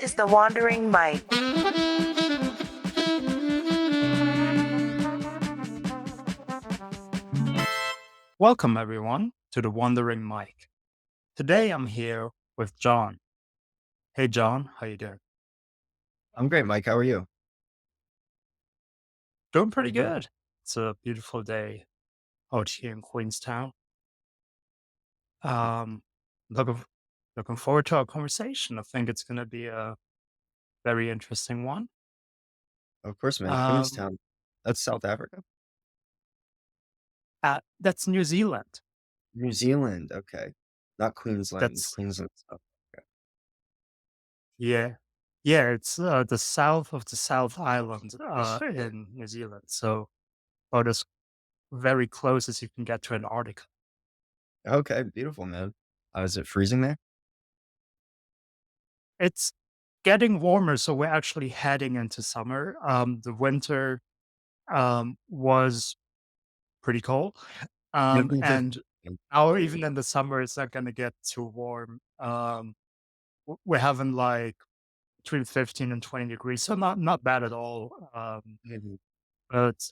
is the Wandering Mike. Welcome, everyone, to the Wandering Mike. Today I'm here with John. Hey, John, how you doing? I'm great, Mike. How are you? Doing pretty good. It's a beautiful day out here in Queenstown. Um, looking looking forward to our conversation. I think it's going to be a very interesting one. Of course, man. Um, Queenstown. That's South Africa? that's New Zealand. New Zealand. Okay. Not Queensland. That's Queensland, South Africa. yeah, yeah. It's the south of the South Island in New Zealand. So about as very close as you can get to Antarctica. Okay, beautiful, man. Is it freezing there? It's getting warmer, so we're actually heading into summer. The winter was pretty cold, and now even in the summer, it's not going to get too warm. We're having like between 15 and 20 degrees, so not bad at all. Mhm. But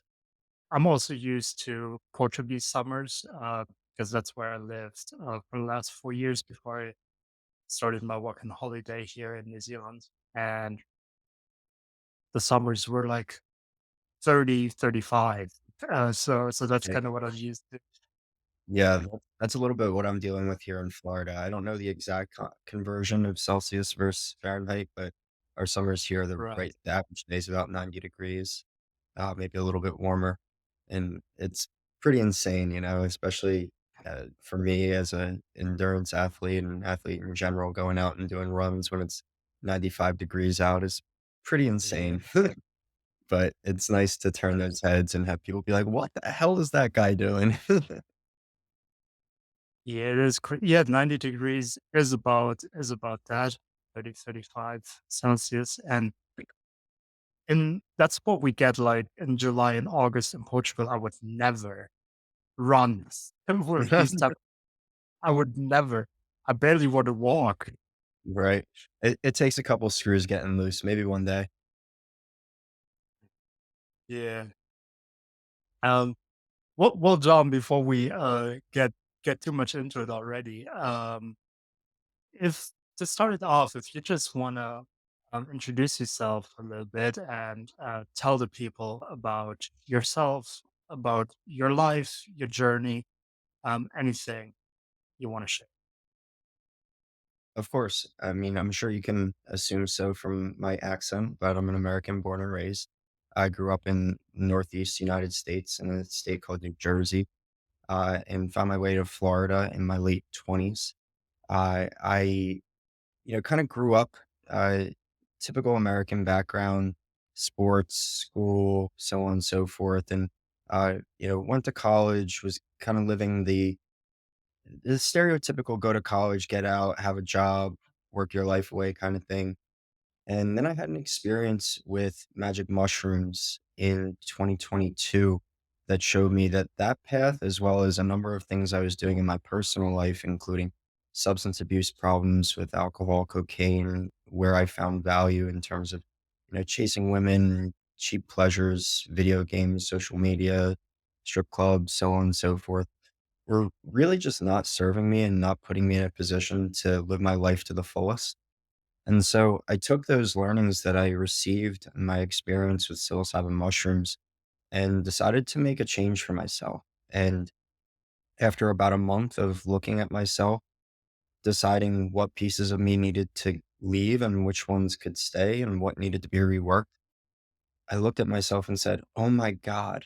I'm also used to Portuguese summers because that's where I lived for the last 4 years before I started my work and holiday here in New Zealand. And the summers were like 30, 35. So that's Okay. kinda what I was used to. Yeah, that's a little bit what I'm dealing with here in Florida. I don't know the exact conversion of Celsius versus Fahrenheit, but our summers here, Right. the average day is about 90 degrees, maybe a little bit warmer. And it's pretty insane, especially for me as an endurance athlete and athlete in general, going out and doing runs when it's 95 degrees out is pretty Yeah. insane. But it's nice to turn those heads and have people be like, what the hell is that guy doing? Yeah, it is yeah, 90 degrees is about that, 30, 35 Celsius, and that's what we get, like, in July and August in Portugal. I would never run with these type I would never. I barely want to walk. Right. It takes a couple screws getting loose, maybe one day. Yeah. Um, well, John, before we, get too much into it already, if to start it off, if you just want to introduce yourself a little bit and tell the people about yourself, about your life, your journey, anything you want to share. Of course. I mean, I'm sure you can assume so from my accent, but I'm an American born and raised. I grew up in Northeast United States in a state called New Jersey, and found my way to Florida in my late 20s. I kind of grew up, uh, typical American background, sports, school, so on and so forth. And, went to college, was kind of living the stereotypical go to college, get out, have a job, work your life away kind of thing. And then I had an experience with magic mushrooms in 2022 that showed me that that path, as well as a number of things I was doing in my personal life, including substance abuse problems with alcohol, cocaine, where I found value in terms of, chasing women, cheap pleasures, video games, social media, strip clubs, so on and so forth, were really just not serving me and not putting me in a position to live my life to the fullest. And so I took those learnings that I received in my experience with psilocybin mushrooms and decided to make a change for myself. And after about a month of looking at myself, deciding what pieces of me needed to leave and which ones could stay and what needed to be reworked, I looked at myself and said, oh my God,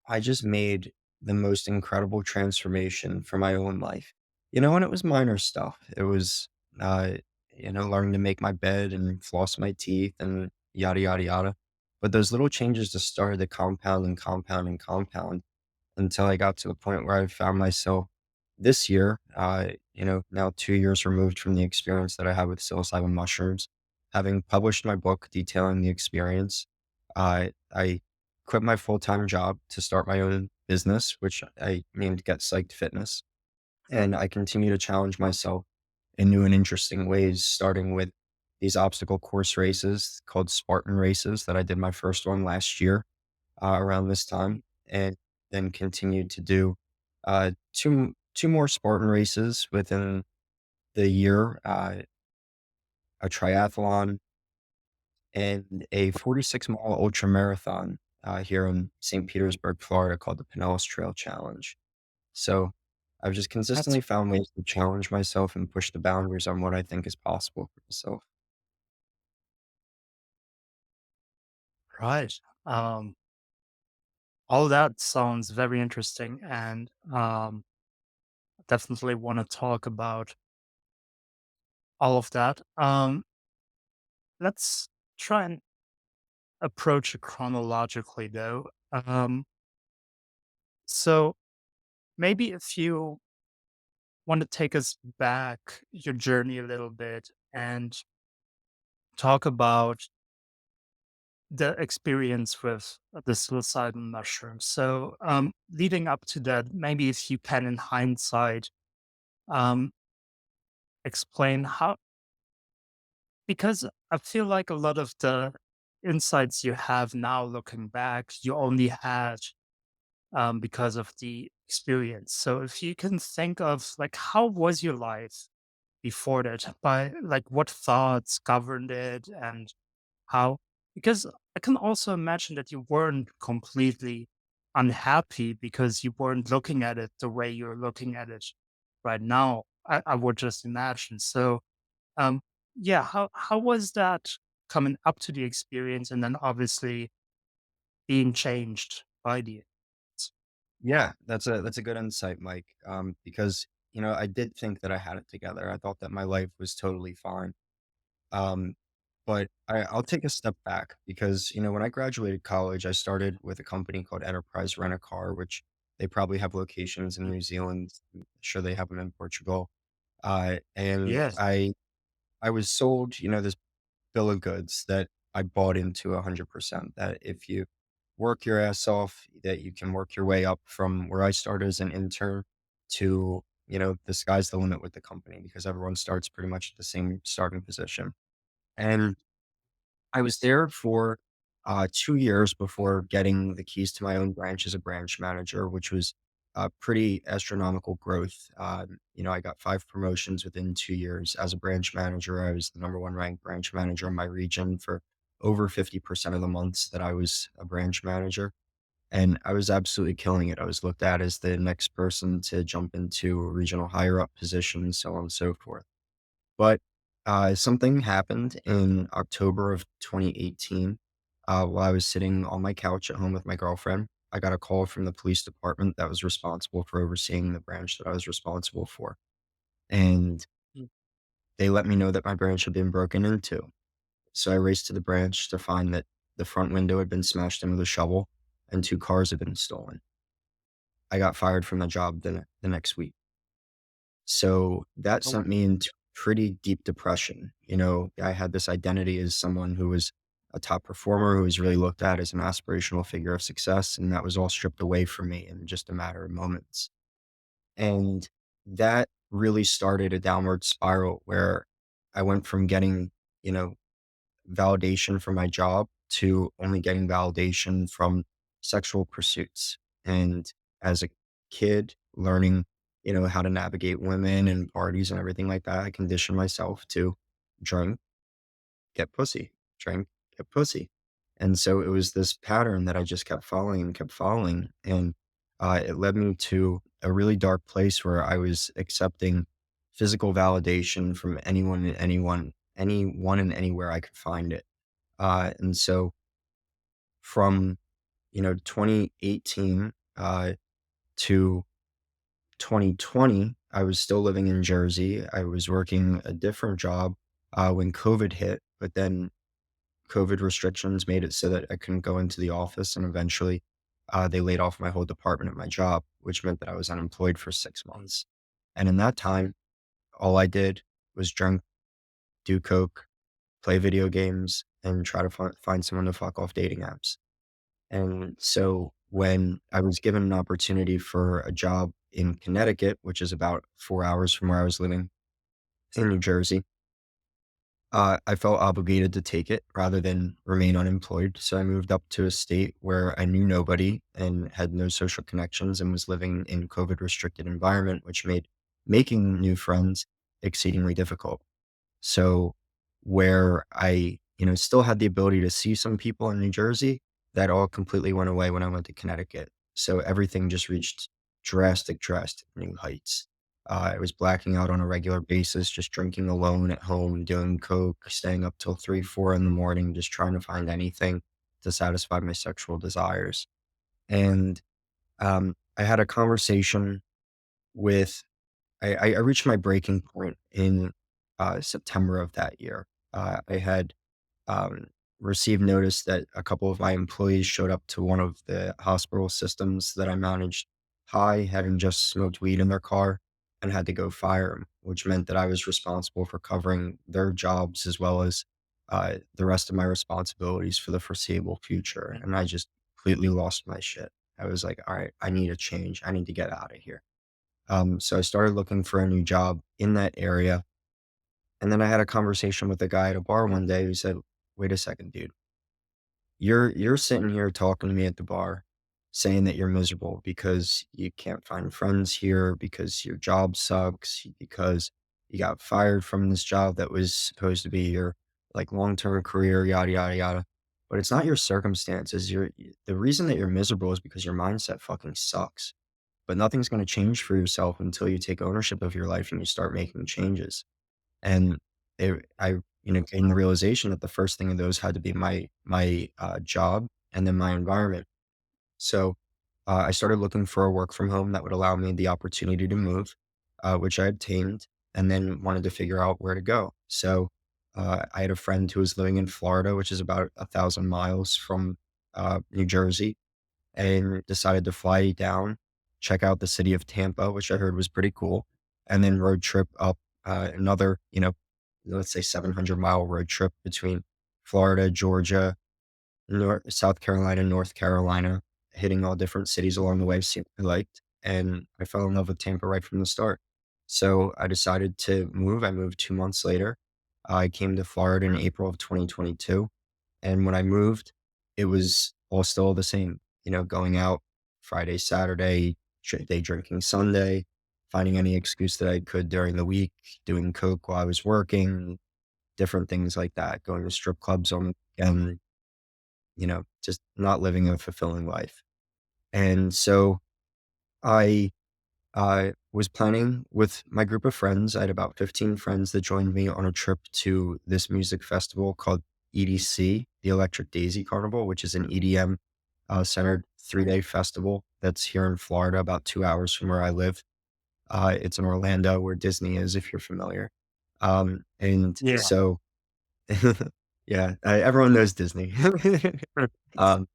I just made the most incredible transformation for my own life. And it was minor stuff. It was, uh, learning to make my bed and floss my teeth and yada, yada, yada. But those little changes just started to compound and compound and compound until I got to the point where I found myself this year, now 2 years removed from the experience that I had with psilocybin mushrooms, having published my book detailing the experience. I quit my full time job to start my own business, which I named Get Psyched Fitness. And I continue to challenge myself in new and interesting ways, starting with these obstacle course races called Spartan races that I did my first one last year, around this time, and then continued to do, 2 more Spartan races within the year, a triathlon and a 46-mile ultra marathon, here in St. Petersburg, Florida, called the Pinellas Trail Challenge. So, I've just That's consistently found ways to challenge myself and push the boundaries on what I think is possible for myself. right. All that sounds very interesting, and definitely want to talk about all of that. Let's try and approach it chronologically, though. So maybe if you want to take us back your journey a little bit and talk about the experience with the psilocybin mushroom. So, leading up to that, maybe if you can, in hindsight, um, explain how, because I feel like a lot of the insights you have now looking back, you only had because of the experience. So, if you can think of like, how was your life before that? By like, what thoughts governed it, and how, because I can also imagine that you weren't completely unhappy because you weren't looking at it the way you're looking at it right now. I would just imagine. So, um, yeah, how was that coming up to the experience and then obviously being changed by the experience? Yeah, that's a good insight, Mike, because, I did think that I had it together. I thought that my life was totally fine. Um, but I'll take a step back because, when I graduated college, I started with a company called Enterprise Rent a Car, which they probably have locations in New Zealand. I'm sure they have them in Portugal. And Yes. I was sold, this bill of goods that I bought into 100%, that if you work your ass off, that you can work your way up from where I started as an intern to, the sky's the limit with the company because everyone starts pretty much at the same starting position. And I was there for 2 years before getting the keys to my own branch as a branch manager, which was pretty astronomical growth. I got 5 promotions within 2 years. As a branch manager, I was the number 1 ranked branch manager in my region for over 50% of the months that I was a branch manager. And I was absolutely killing it. I was looked at as the next person to jump into a regional higher up position, so on and so forth. But, something happened in October of 2018, while I was sitting on my couch at home with my girlfriend. I got a call from the police department that was responsible for overseeing the branch that I was responsible for, and Mm. they let me know that my branch had been broken into. So I raced to the branch to find that the front window had been smashed in with a shovel and 2 cars had been stolen. I got fired from the job the next week. So that Oh, sent me into pretty deep depression. I had this identity as someone who was a top performer, who was really looked at as an aspirational figure of success. And that was all stripped away from me in just a matter of moments. And that really started a downward spiral where I went from getting, you know, validation from my job to only getting validation from sexual pursuits. And as a kid, learning, how to navigate women and parties and everything like that, I conditioned myself to drink, get pussy, drink, get pussy. And so it was this pattern that I just kept following and kept following. And it led me to a really dark place where I was accepting physical validation from anyone and anywhere I could find it. And so from, 2018 to 2020, I was still living in Jersey. I was working a different job when COVID hit, but then COVID restrictions made it so that I couldn't go into the office. And eventually, they laid off my whole department at my job, which meant that I was unemployed for 6 months. And in that time, all I did was drink, do coke, play video games, and try to find someone to fuck off dating apps. And so when I was given an opportunity for a job in Connecticut, which is about 4 hours from where I was living in New Jersey, I felt obligated to take it rather than remain unemployed. So I moved up to a state where I knew nobody and had no social connections and was living in COVID restricted environment, which made making new friends exceedingly difficult. So where I, still had the ability to see some people in New Jersey, that all completely went away when I went to Connecticut. So everything just reached drastic new heights. I was blacking out on a regular basis, just drinking alone at home, doing coke, staying up till 3, 4 in the morning, just trying to find anything to satisfy my sexual desires. And I had a conversation with I reached my breaking point in, September of that year. I had, um, received notice that a couple of my employees showed up to one of the hospital systems that I managed high, having just smoked weed in their car, and had to go fire 'em, which meant that I was responsible for covering their jobs as well as, the rest of my responsibilities for the foreseeable future, and I just completely lost my shit. I was like, "Alright, I need a change. I need to get out of here." So I started looking for a new job in that area. And then I had a conversation with a guy at a bar one day who said, "Wait a second, dude. You're sitting here talking to me at the bar saying that you're miserable because you can't find friends here, because your job sucks, because you got fired from this job that was supposed to be your like long-term career, yada yada yada. But it's not your circumstances. The reason that you're miserable is because your mindset fucking sucks. But nothing's gonna change for yourself until you take ownership of your life and you start making changes." And I, gained the realization that the first thing of those had to be my job and then my environment. So, I started looking for a work from home that would allow me the opportunity to move, which I obtained, and then wanted to figure out where to go. So, I had a friend who was living in Florida, which is about 1,000 miles from, New Jersey, and decided to fly down, check out the city of Tampa, which I heard was pretty cool, and then road trip up, another, let's say 700-mile road trip between Florida, Georgia, South Carolina, North Carolina, hitting all different cities along the way, see what I liked, and I fell in love with Tampa right from the start. So I decided to move. I moved 2 months later. I came to Florida in April of 2022, and when I moved, it was all still the same, going out Friday, Saturday, day drinking Sunday, finding any excuse that I could during the week, doing coke while I was working, different things like that, going to strip clubs on and just not living a fulfilling life. And so I was planning with my group of friends. I had about 15 friends that joined me on a trip to this music festival called EDC, the Electric Daisy Carnival, which is an EDM centered 3-day festival that's here in Florida, about 2 hours from where I live. It's in Orlando, where Disney is, if you're familiar. And Yeah. so, yeah, everyone knows Disney. um,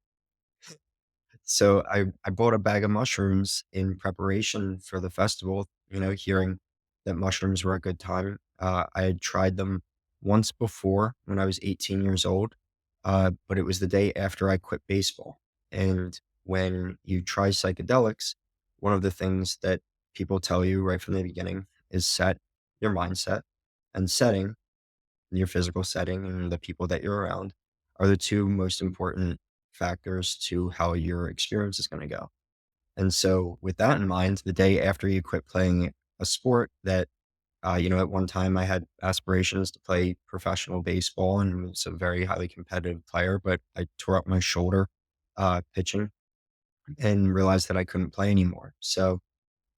So I bought a bag of mushrooms in preparation for the festival, hearing that mushrooms were a good time. I had tried them once before when I was 18 years old, but it was the day after I quit baseball. And when you try psychedelics, one of the things that people tell you right from the beginning is set your mindset, and setting your physical setting and the people that you're around are the two most important factors to how your experience is going to go. And so, with that in mind, the day after you quit playing a sport that, at one time I had aspirations to play professional baseball and was a very highly competitive player, but I tore up my shoulder pitching and realized that I couldn't play anymore. So,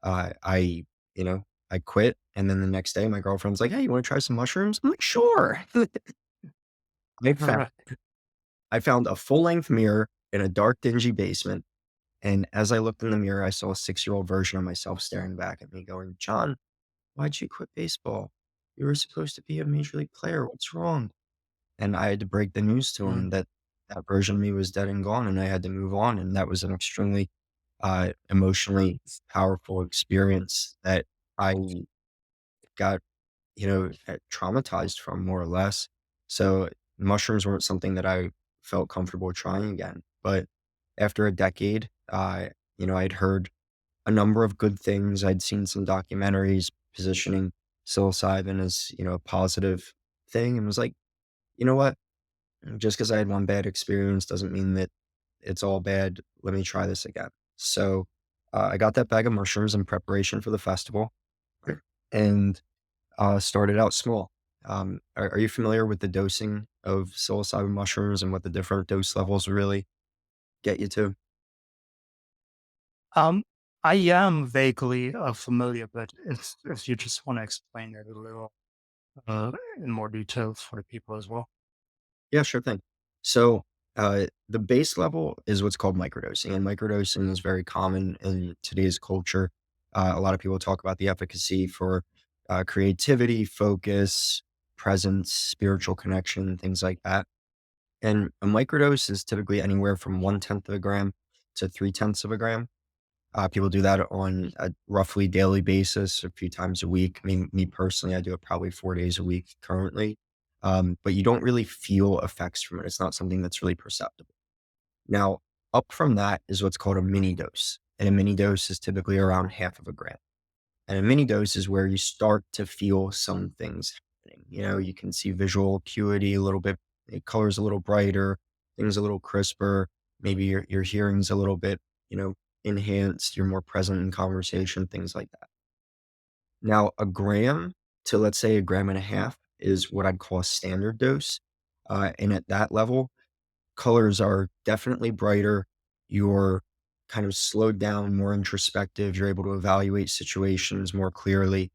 I, you know, I quit. And then the next day, my girlfriend's like, "Hey, you want to try some mushrooms?" I'm like, "Sure." I found I found a full-length mirror in a dark, dingy basement, and as I looked in the mirror, I saw a 6-year-old version of myself staring back at me going, "John, why'd you quit baseball? You were supposed to be a major league player. What's wrong?" And I had to break the news to him that that version of me was dead and gone, and I had to move on, and that was an extremely, emotionally powerful experience that I got traumatized from more or less. So mushrooms weren't something that I felt comfortable trying again. But after a decade, I'd heard a number of good things. I'd seen some documentaries positioning psilocybin as, a positive thing and was like, you know what? Just because I had one bad experience doesn't mean that it's all bad. Let me try this again. So I got that bag of mushrooms in preparation for the festival and started out small. Are you familiar with the dosing of psilocybin mushrooms and what the different dose levels really get you to? Um, I am vaguely familiar, but if you just want to explain it a little in more detail for the people as well. Yeah, sure thing. So, the base level is what's called microdosing, and microdosing is very common in today's culture. A lot of people talk about the efficacy for creativity, focus, presence, spiritual connection, things like that. And a microdose is typically anywhere from 1/10 of a gram to 3/10 of a gram. People do that on a roughly daily basis, a few times a week. I mean, me personally, I do it probably 4 days a week currently. But you don't really feel effects from it. It's not something that's really perceptible. Now, up from that is what's called a mini dose. And a mini dose is typically around half of a gram. And a mini dose is where you start to feel some things happening. You know, you can see visual acuity a little bit, colors a little brighter, things a little crisper. Maybe your hearing's a little bit, you know, enhanced. You're more present in conversation, things like that. Now, a gram to let's say a gram and a half is what I'd call a standard dose. And at that level, colors are definitely brighter. You're kind of slowed down, more introspective. You're able to evaluate situations more clearly.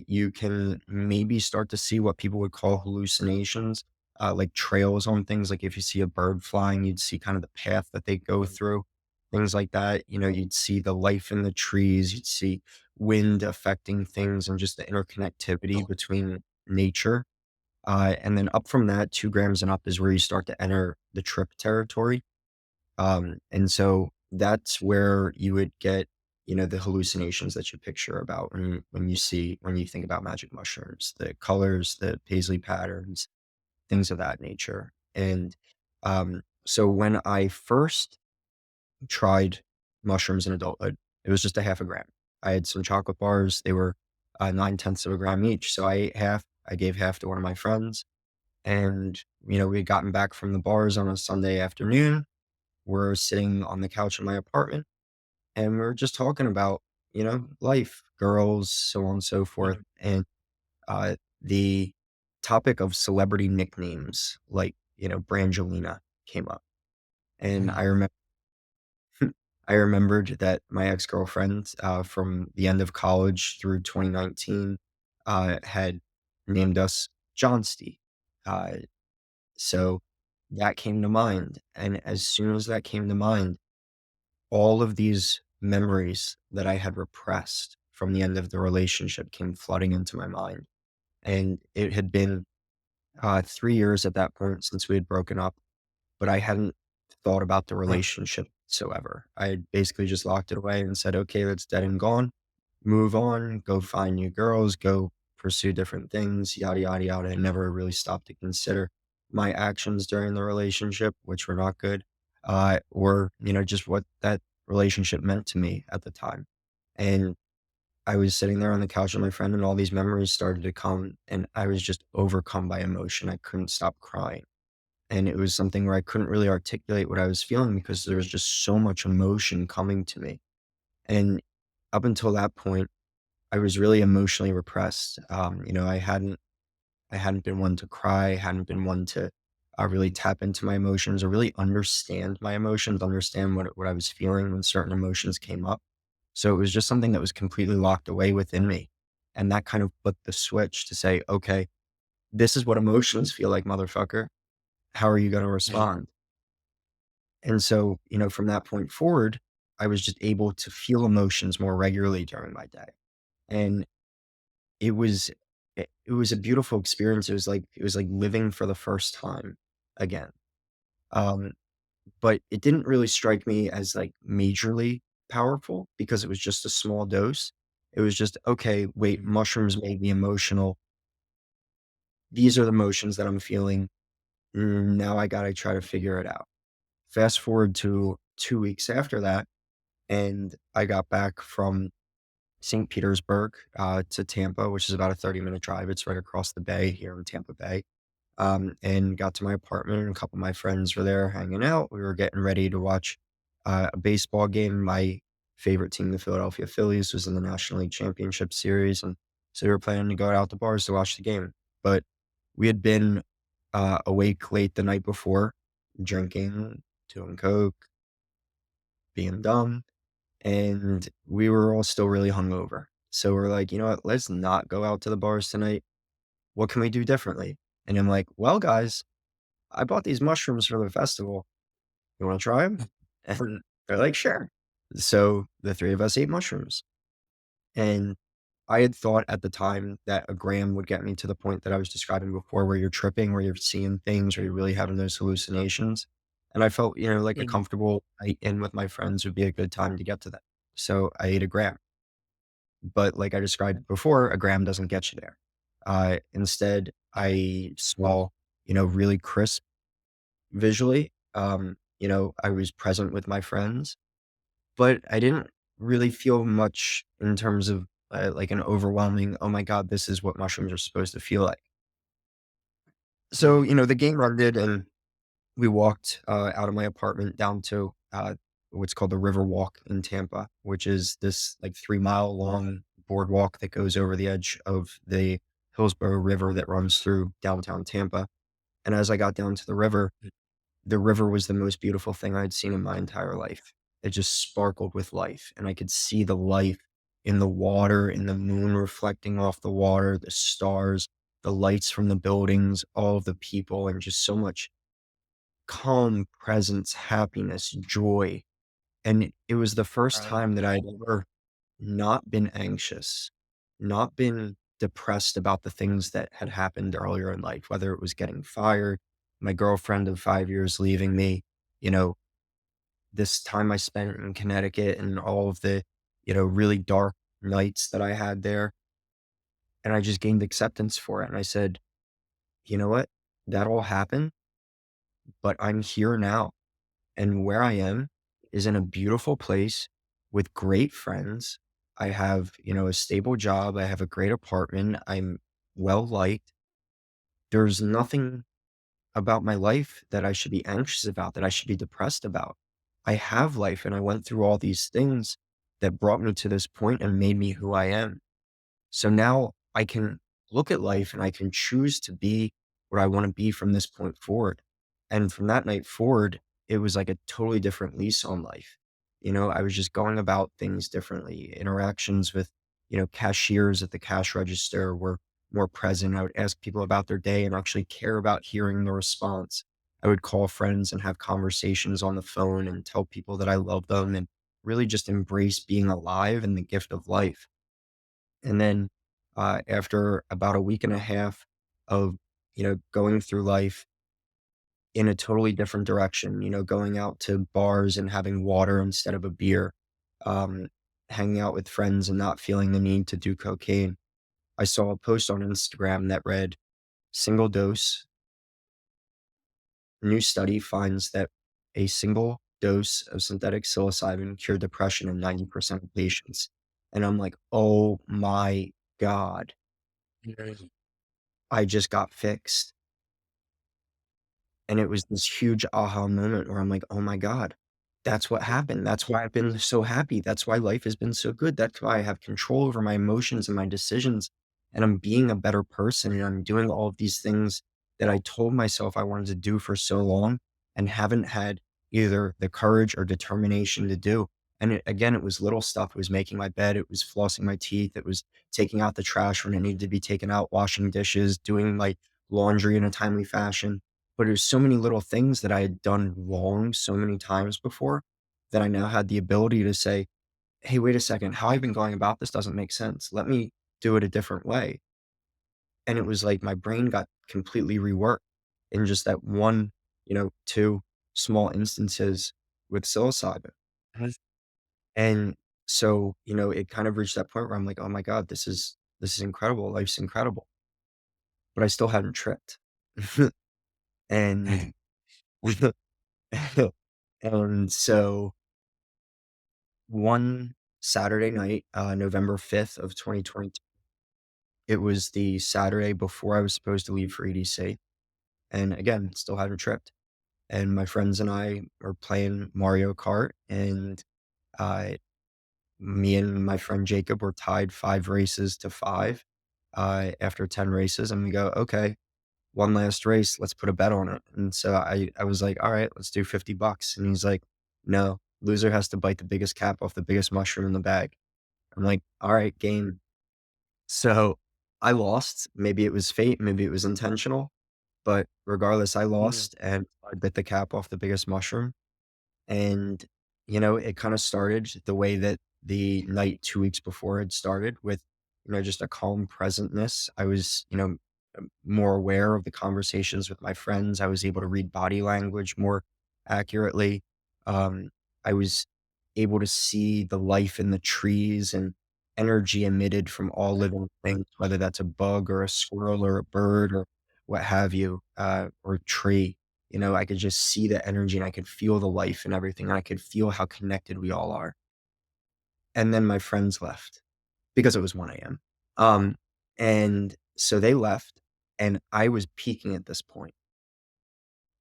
You can maybe start to see what people would call hallucinations, like trails on things. Like if you see a bird flying, you'd see kind of the path that they go through, things like that. You know, you'd see the life in the trees, you'd see wind affecting things and just the interconnectivity between nature. And then up from that, 2 grams and up is where you start to enter the trip territory. And so that's where you would get, you know, the hallucinations that you picture about when you think about magic mushrooms, the colors, the paisley patterns, things of that nature. And so when I first tried mushrooms in adulthood, it was just a half a gram. I had some chocolate bars. They were 9/10 of a gram each. So I ate half. I gave half to one of my friends and, you know, we had gotten back from the bars on a Sunday afternoon. We're sitting on the couch in my apartment and we're just talking about, you know, life, girls, so on and so forth. Mhm. And the topic of celebrity nicknames, like, you know, Brangelina came up. And Mhm. I remembered that my ex-girlfriend from the end of college through 2019 had named us Johnsty. Uh, So that came to mind, and as soon as that came to mind, all of these memories that I had repressed from the end of the relationship came flooding into my mind, and it had been, 3 years at that point since we had broken up, but I hadn't thought about the Right. relationship whatsoever. I had basically just locked it away and said, "Okay, that's dead and gone. Move on, go find new girls, go pursue different things, yada, yada, yada." I never really stopped to consider my actions during the relationship, which were not good, or, you know, just what that relationship meant to me at the time. And I was sitting there on the couch with my friend and all these memories started to come and I was just overcome by emotion. I couldn't stop crying. And it was something where I couldn't really articulate what I was feeling because there was just so much emotion coming to me. And up until that point, I was really emotionally repressed. You know, I hadn't been one to cry, hadn't been one to really tap into my emotions or really understand my emotions, understand what I was feeling when certain emotions came up. So it was just something that was completely locked away within me. And that kind of flipped the switch to say, okay, this is what emotions feel like, motherfucker. How are you going to Mhm. respond? And so, you know, from that point forward, I was just able to feel emotions more regularly during my day. And it was it was a beautiful experience. It was like living for the first time again. Um, but it didn't really strike me as like majorly powerful because it was just a small dose. It was just, okay, wait, Mhm. mushrooms made me emotional. These are the emotions that I'm feeling. Now I gotta try to figure it out. Fast forward to 2 weeks after that, and I got back from St. Petersburg, to Tampa, which is about a 30-minute drive. It's right across the bay here in Tampa Bay. And got to my apartment, and a couple of my friends were there hanging out. We were getting ready to watch a baseball game. My favorite team, the Philadelphia Phillies, was in the National League Championship Series, and so we were planning to go out to bars to watch the game. But we had been awake late the night before, drinking, doing coke, being dumb, and we were all still really hungover. So we're like, you know what? Let's not go out to the bars tonight. What can we do differently? And I'm like, well, guys, I bought these mushrooms for the festival. You wanna try them? And they're like, "Sure." So, the 3 of us ate mushrooms, and I had thought at the time that a gram would get me to the point that I was describing before, where you're tripping, where you're seeing things, where you're really having those hallucinations, and I felt, like a Mhm. comfortable night in with my friends would be a good time to get to that. So, I ate a gram, but like I described before, a gram doesn't get you there. Instead, I saw, really crisp visually. I was present with my friends, but I didn't really feel much in terms of like an overwhelming, oh my God, this is what mushrooms are supposed to feel like. So, the game ended and we walked out of my apartment down to what's called the River Walk in Tampa, which is this like 3 mile long boardwalk that goes over the edge of the Hillsborough River that runs through downtown Tampa. And as I got down to the river was the most beautiful thing I'd seen in my entire life. It just sparkled with life, and I could see the life in the water, in the moon reflecting off the water, the stars, the lights from the buildings, all of the people, and just so much calm presence, happiness, joy. And it was the first Right. time that I'd ever not been anxious, not been depressed about the things that had happened earlier in life, whether it was getting fired, my girlfriend of 5 years leaving me, you know, this time I spent in Connecticut and all of the, really dark nights that I had there. And I just gained acceptance for it. And I said, you know what? That all happened, but I'm here now. And where I am is in a beautiful place with great friends. I have, a stable job. I have a great apartment. I'm well liked. There's nothing about my life that I should be anxious about, that I should be depressed about. I have life and I went through all these things that brought me to this point and made me who I am. So now I can look at life and I can choose to be what I want to be from this point forward. And from that night forward, it was like a totally different lease on life. I was just going about things differently. Interactions with, cashiers at the cash register were more present. I would ask people about their day and actually care about hearing the response. I would call friends and have conversations on the phone and tell people that I love them and really just embrace being alive and the gift of life. And then, after about a week and a half of, going through life in a totally different direction, going out to bars and having water instead of a beer, um, hanging out with friends and not feeling the need to do cocaine. I saw a post on Instagram that read, "Single dose, new study finds that a single dose of synthetic psilocybin cured depression in 90% of patients." And I'm like, "Oh my God, Right. I just got fixed." And it was this huge aha moment where I'm like, "Oh my god, that's what happened. That's why I've been so happy. That's why life has been so good. That's why I have control over my emotions and my decisions, and I'm being a better person, and I'm doing all of these things that I told myself I wanted to do for so long and haven't had either the courage or determination to do." And it was little stuff. It was making my bed, it was flossing my teeth, it was taking out the trash when it needed to be taken out, washing dishes, doing my laundry in a timely fashion. But there's so many little things that I had done wrong so many times before that I now had the ability to say, "Hey, wait a second, how I've been going about this doesn't make sense. Let me do it a different way." And it was like my brain got completely reworked in just that one, 2 small instances with psilocybin. Yes. And so, it kind of reached that point where I'm like, "Oh my god, this is incredible. Life's incredible." But I still hadn't tripped. And and so one Saturday night, November 5th of 2022. It was the Saturday before I was supposed to leave for EDC, and again, still hadn't tripped, and my friends and I were playing Mario Kart, and, uh, me and my friend Jacob were tied 5 races to 5, after 10 races, and we go, "Okay, one last race, let's put a bet on it." And so I was like, "All right, let's do $50." And he's like, "No, loser has to bite the biggest cap off the biggest mushroom in the bag." I'm like, "All right, game." So I lost. Maybe it was fate, maybe it was intentional, but regardless, I Yeah. lost and I bit the cap off the biggest mushroom. And, it kinda started the way that the night 2 weeks before had started with, just a calm presentness. I was, more aware of the conversations with my friends. I was able to read body language more accurately. Um, I was able to see the life in the trees and energy emitted from all living things, whether that's a bug or a squirrel or a bird or what have you, or a tree. I could just see the energy and I could feel the life and everything. And I could feel how connected we all are. And then my friends left because it was 1 AM. Um, and so they left and I was peaking at this point.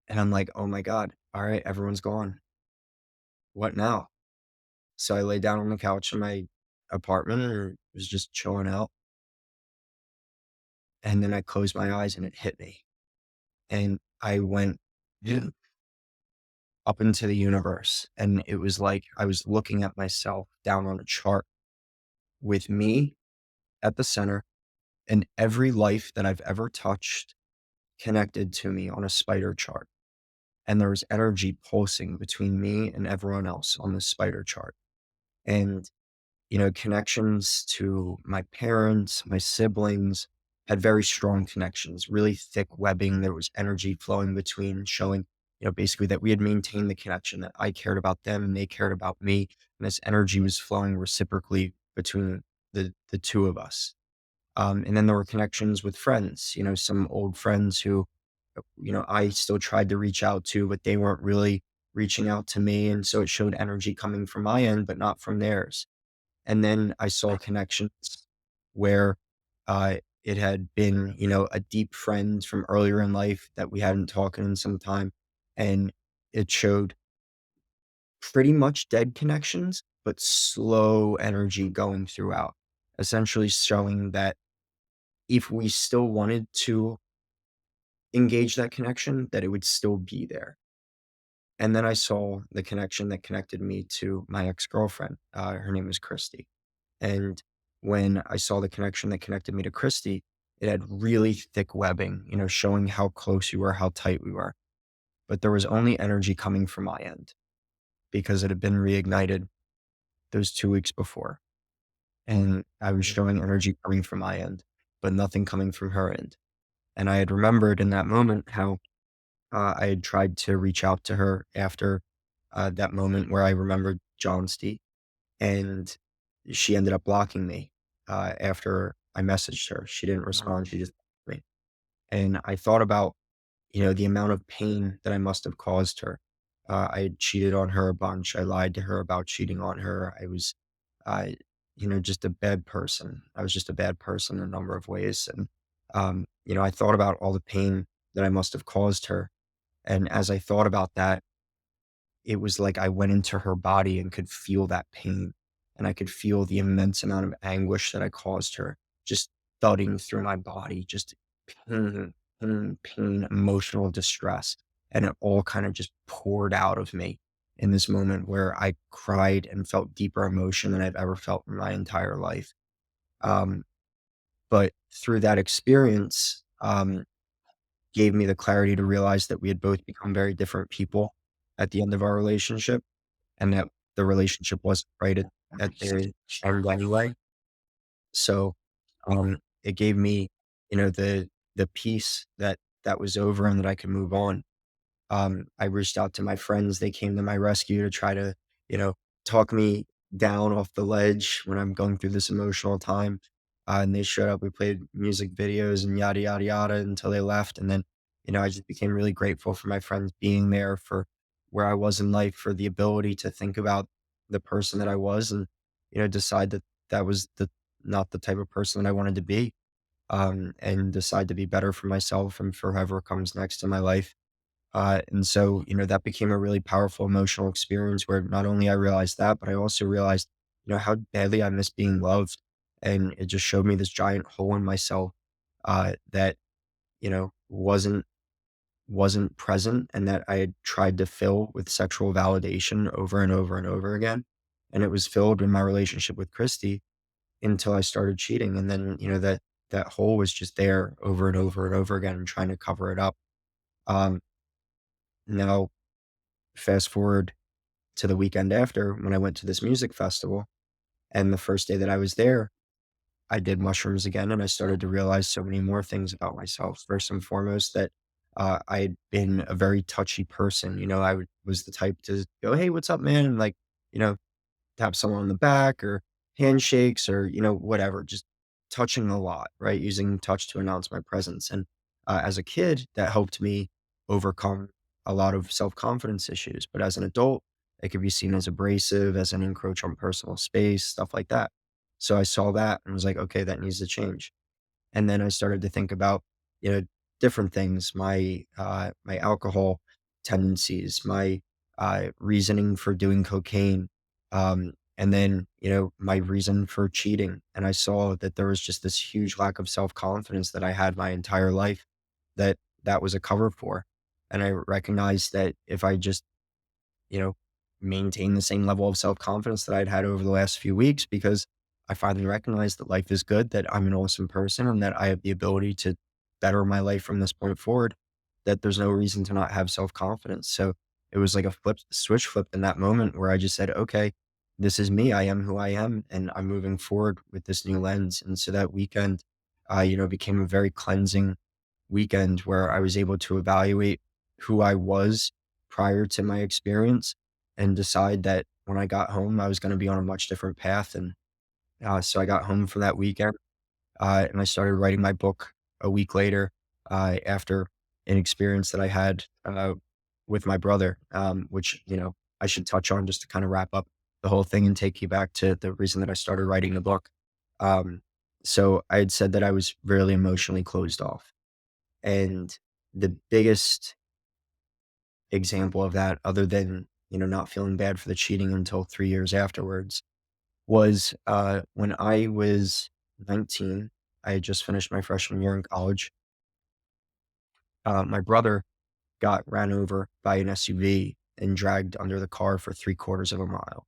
And I'm like, "Oh my God. All right, everyone's gone. What now?" So I lay down on the couch in my apartment and was just chilling out. And then I closed my eyes and it hit me. And I went up into the universe. And it was like I was looking at myself down on a chart with me at the center and every life that I've ever touched connected to me on a spider chart. And there was energy pulsing between me and everyone else on this spider chart. And, connections to my parents, my siblings had very strong connections, really thick webbing. There was energy flowing between, showing, basically that we had maintained the connection, that I cared about them and they cared about me. And this energy was flowing reciprocally between the two of us. And then there were connections with friends, some old friends who, I still tried to reach out to, but they weren't really reaching out to me. And so it showed energy coming from my end, but not from theirs. And then I saw connections where it had been, a deep friend from earlier in life that we hadn't talked in some time. And it showed pretty much dead connections, but slow energy going throughout, essentially showing that if we still wanted to engage that connection, that it would still be there. And then I saw the connection that connected me to my ex-girlfriend. Her name was Christy. And when I saw the connection that connected me to Christy, it had really thick webbing, showing how close we were, how tight we were. But there was only energy coming from my end because it had been reignited those 2 weeks before. And I was showing energy coming from my end, but nothing coming from her end. And I had remembered in that moment how I had tried to reach out to her after that moment where I remembered Johnsty, and she ended up blocking me after I messaged her. She didn't Wow. respond. She just blocked me. And I thought about, the amount of pain that I must have caused her. I had cheated on her a bunch. I lied to her about cheating on her. I was, uh, just a bad person. I was just a bad person in a number of ways. And, I thought about all the pain that I must have caused her. And as I thought about that, it was like I went into her body and could feel that pain, and I could feel the immense amount of anguish that I caused her just thudding through my body, just pain, pain, pain, emotional distress, and it all kind of just poured out of me in this moment where I cried and felt deeper emotion than I've ever felt in my entire life. Um, but through that experience, gave me the clarity to realize that we had both become very different people at the end of our relationship, and that the relationship wasn't right at the end anyway. So, it gave me, the peace that that was over and that I could move on. I reached out to my friends, they came to my rescue to try to, you know, talk me down off the ledge when I'm going through this emotional time, and they showed up, we played music videos and yada, yada, yada until they left, and then, I just became really grateful for my friends being there, for where I was in life, for the ability to think about the person that I was, and decide that that was not the type of person that I wanted to be, and decide to be better for myself and for whoever comes next in my life. And so, that became a really powerful emotional experience where not only I realized that, but I also realized, how badly I miss being loved. And it just showed me this giant hole in myself, that, wasn't present and that I had tried to fill with sexual validation over and over and over again. And it was filled in my relationship with Christy until I started cheating. And then, that hole was just there over and over and over again and trying to cover it up. Um, Now fast forward to the weekend after when I went to this music festival, and the first day that I was there, I did mushrooms again, and I started to realize so many more things about myself. First and foremost, that I had been a very touchy person. Was the type to go, "Hey, what's up, man?" And like, you know, tap someone on the back or handshakes or, whatever, just touching a lot, right? Using touch to announce my presence. And as a kid, that helped me overcome a lot of self confidence issues. But as an adult, it could be seen as abrasive, as an encroach on personal space, stuff like that. So I saw that and was like, okay, that needs to change. And then I started to think about, you know, different things, my alcohol tendencies, my reasoning for doing cocaine, and then, my reason for cheating. And I saw that there was just this huge lack of self-confidence that I had my entire life that was a cover for. And I recognized that if I just you know, maintain the same level of self-confidence that I'd had over the last few weeks because I finally recognized that life is good, that I'm an awesome person, and that I have the ability to better my life from this point forward, that there's no reason to not have self-confidence. So it was like a switch flipped in that moment where I just said, okay, this is me. I am who I am, and I'm moving forward with this new lens. And so that weekend, became a very cleansing weekend where I was able to evaluate who I was prior to my experience and decide that when I got home, I was going to be on a much different path. And so I got home from that weekend, and I started writing my book a week later, after an experience that I had with my brother, which, I should touch on just to kind of wrap up the whole thing and take you back to the reason that I started writing the book. Um, so I had said that I was really emotionally closed off. And the biggest example of that, other than, not feeling bad for the cheating until 3 years afterwards, was, when I was 19. I had just finished my freshman year in college. My brother got ran over by an SUV and dragged under the car for 3/4 of a mile.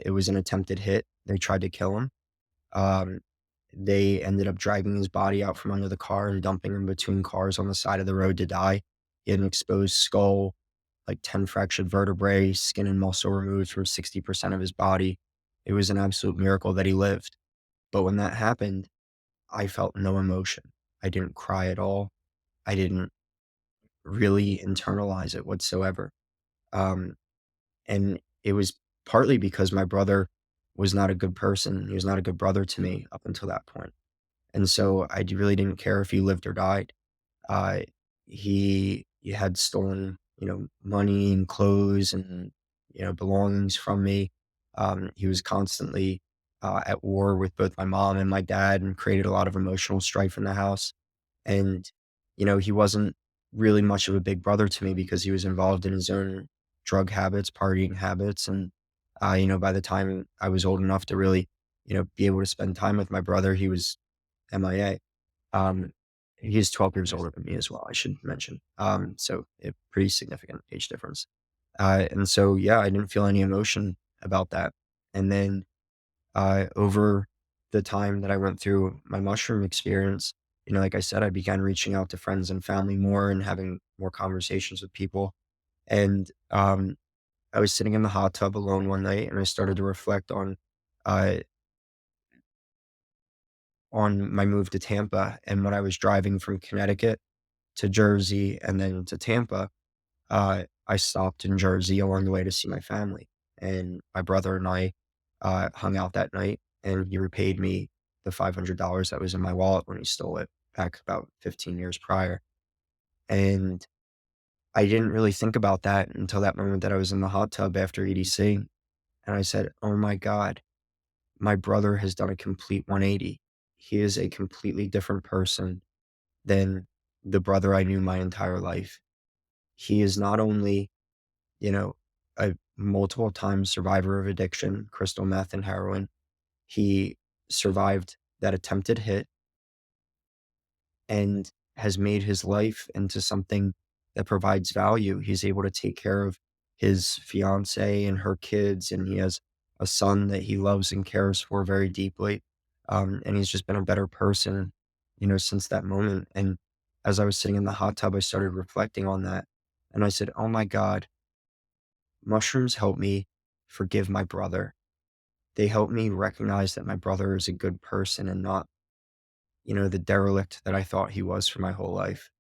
It was an attempted hit. They tried to kill him. Um, they ended up dragging his body out from under the car and dumping him between cars on the side of the road to die. He had an exposed skull, like 10 fractured vertebrae, skin and muscle removed from 60% of his body. It was an absolute miracle that he lived. But when that happened, I felt no emotion. I didn't cry at all. I didn't really internalize it whatsoever. Um, and it was partly because my brother was not a good person. He was not a good brother to me up until that point. And so really didn't care if he lived or died. Uh, he had stolen, money and clothes and, belongings from me. He was constantly at war with both my mom and my dad and created a lot of emotional strife in the house. And, he wasn't really much of a big brother to me because he was involved in his own drug habits, partying habits. And, by the time I was old enough to really, be able to spend time with my brother, he was MIA. Um, he's 12 years older than me as well, I should mention. So a pretty significant age difference. And so, yeah, I didn't feel any emotion about that. And then over the time that I went through my mushroom experience, like I said, I began reaching out to friends and family more and having more conversations with people. And I was sitting in the hot tub alone one night and I started to reflect uh, on my move to Tampa. And when I was driving from Connecticut to Jersey and then to Tampa, I stopped in Jersey along the way to see my family. And my brother and I hung out that night, and he repaid me the $500 that was in my wallet when he stole it back about 15 years prior. And I didn't really think about that until that moment that I was in the hot tub after EDC. And I said, oh my God, my brother has done a complete 180. He is a completely different person than the brother I knew my entire life. He is not only, you know, a multiple time survivor of addiction, crystal meth and heroin. He survived that attempted hit and has made his life into something that provides value. He's able to take care of his fiance and her kids, and he has a son that he loves and cares for very deeply. And he's just been a better person, since that moment. And as I was sitting in the hot tub, I started reflecting on that. And I said, oh my God, mushrooms help me forgive my brother. They help me recognize that my brother is a good person and not, the derelict that I thought he was for my whole life.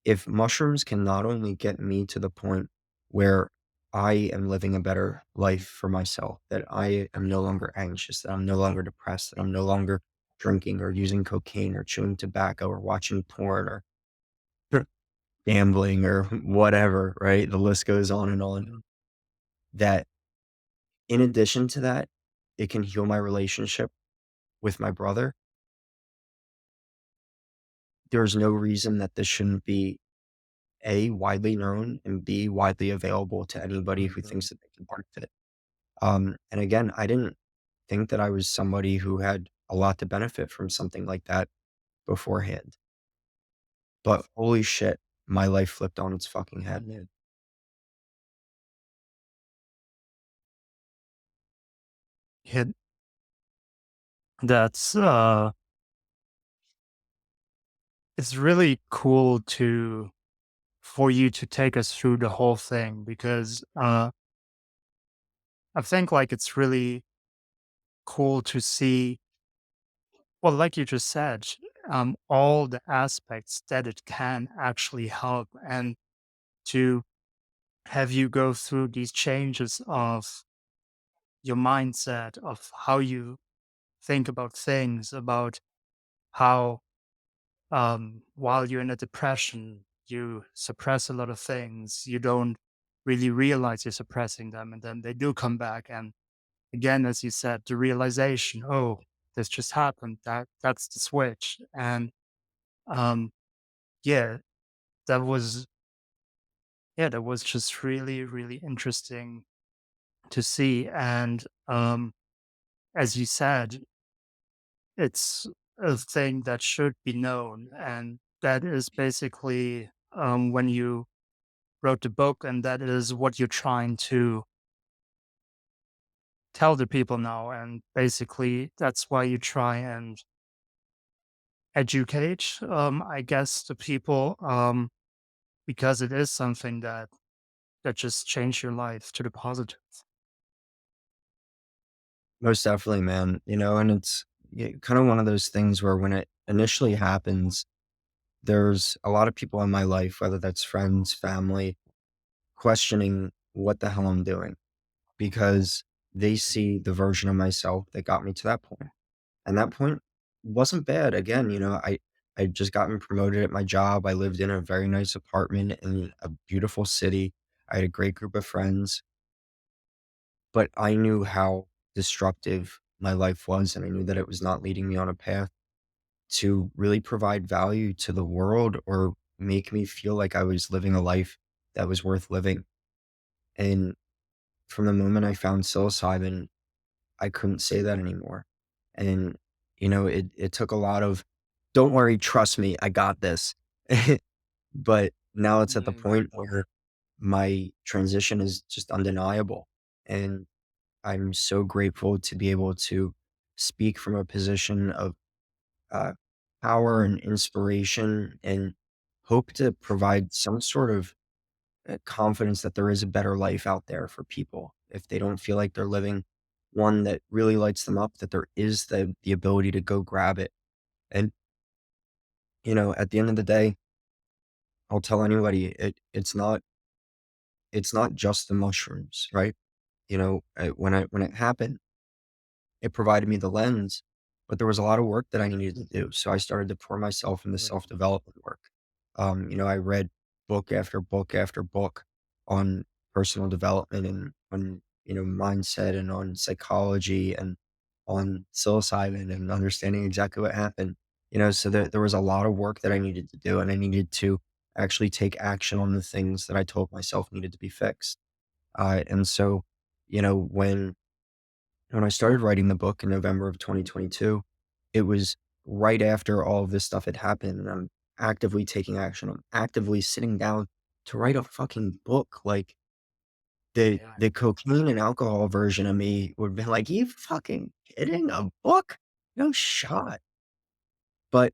If mushrooms can not only get me to the point where I am living a better life for myself, that I am no longer anxious, that I'm no longer depressed, that I'm no longer drinking or using cocaine or chewing tobacco or watching porn or gambling or whatever, right? The list goes on and on. That in addition to that, it can heal my relationship with my brother. There's no reason that this shouldn't be A, widely known, and B, widely available to anybody who thinks that they can benefit. And again, I didn't think that I was somebody who had a lot to benefit from something like that beforehand. But holy shit, my life flipped on its fucking head, man. Yeah, that's it's really cool to for you to take us through the whole thing because I think like it's really cool to see, well, like you just said, all the aspects that it can actually help, and to have you go through these changes of your mindset, of how you think about things, about how while you're in a depression, you suppress a lot of things. You don't really realize you're suppressing them, and then they do come back. And again, as you said, the realization, oh, this just happened. That's the switch. And um, yeah, that was that was just really really interesting to see. And as you said, it's a thing that should be known, and that is basically when you wrote the book, and that is what you're trying to tell the people now. And basically, that's why you try and educate, I guess, the people, because it is something that just changed your life to the positive. Most definitely, man. And it's kind of one of those things where when it initially happens, there's a lot of people in my life, whether that's friends, family, questioning what the hell I'm doing because they see the version of myself that got me to that point. And that point wasn't bad. Again, I just gotten promoted at my job. I lived in a very nice apartment in a beautiful city. I had a great group of friends, but I knew how destructive my life was, and I knew that it was not leading me on a path to really provide value to the world or make me feel like I was living a life that was worth living. And from the moment I found psilocybin, I couldn't say that anymore. And, it took a lot of, don't worry, trust me, I got this. But now it's at the Mm. point where my transition is just undeniable. And I'm so grateful to be able to speak from a position of uh, power and inspiration and hope to provide some sort of confidence that there is a better life out there for people. If they don't feel like they're living one that really lights them up, that there is the ability to go grab it. And, at the end of the day, I'll tell anybody it's not just the mushrooms, right? When it happened, it provided me the lens, but there was a lot of work that I needed to do. So I started to pour myself into self-development work. I read book after book after book on personal development and on, mindset and on psychology and on psilocybin and understanding exactly what happened. So there was a lot of work that I needed to do, and I needed to actually take action on the things that I told myself needed to be fixed. And so, when I started writing the book in November of 2022, it was right after all of this stuff had happened, and I'm actively taking action. I'm actively sitting down to write a fucking book. Like Yeah. the cocaine and alcohol version of me would be like, "You fucking kidding? A book? No shot." But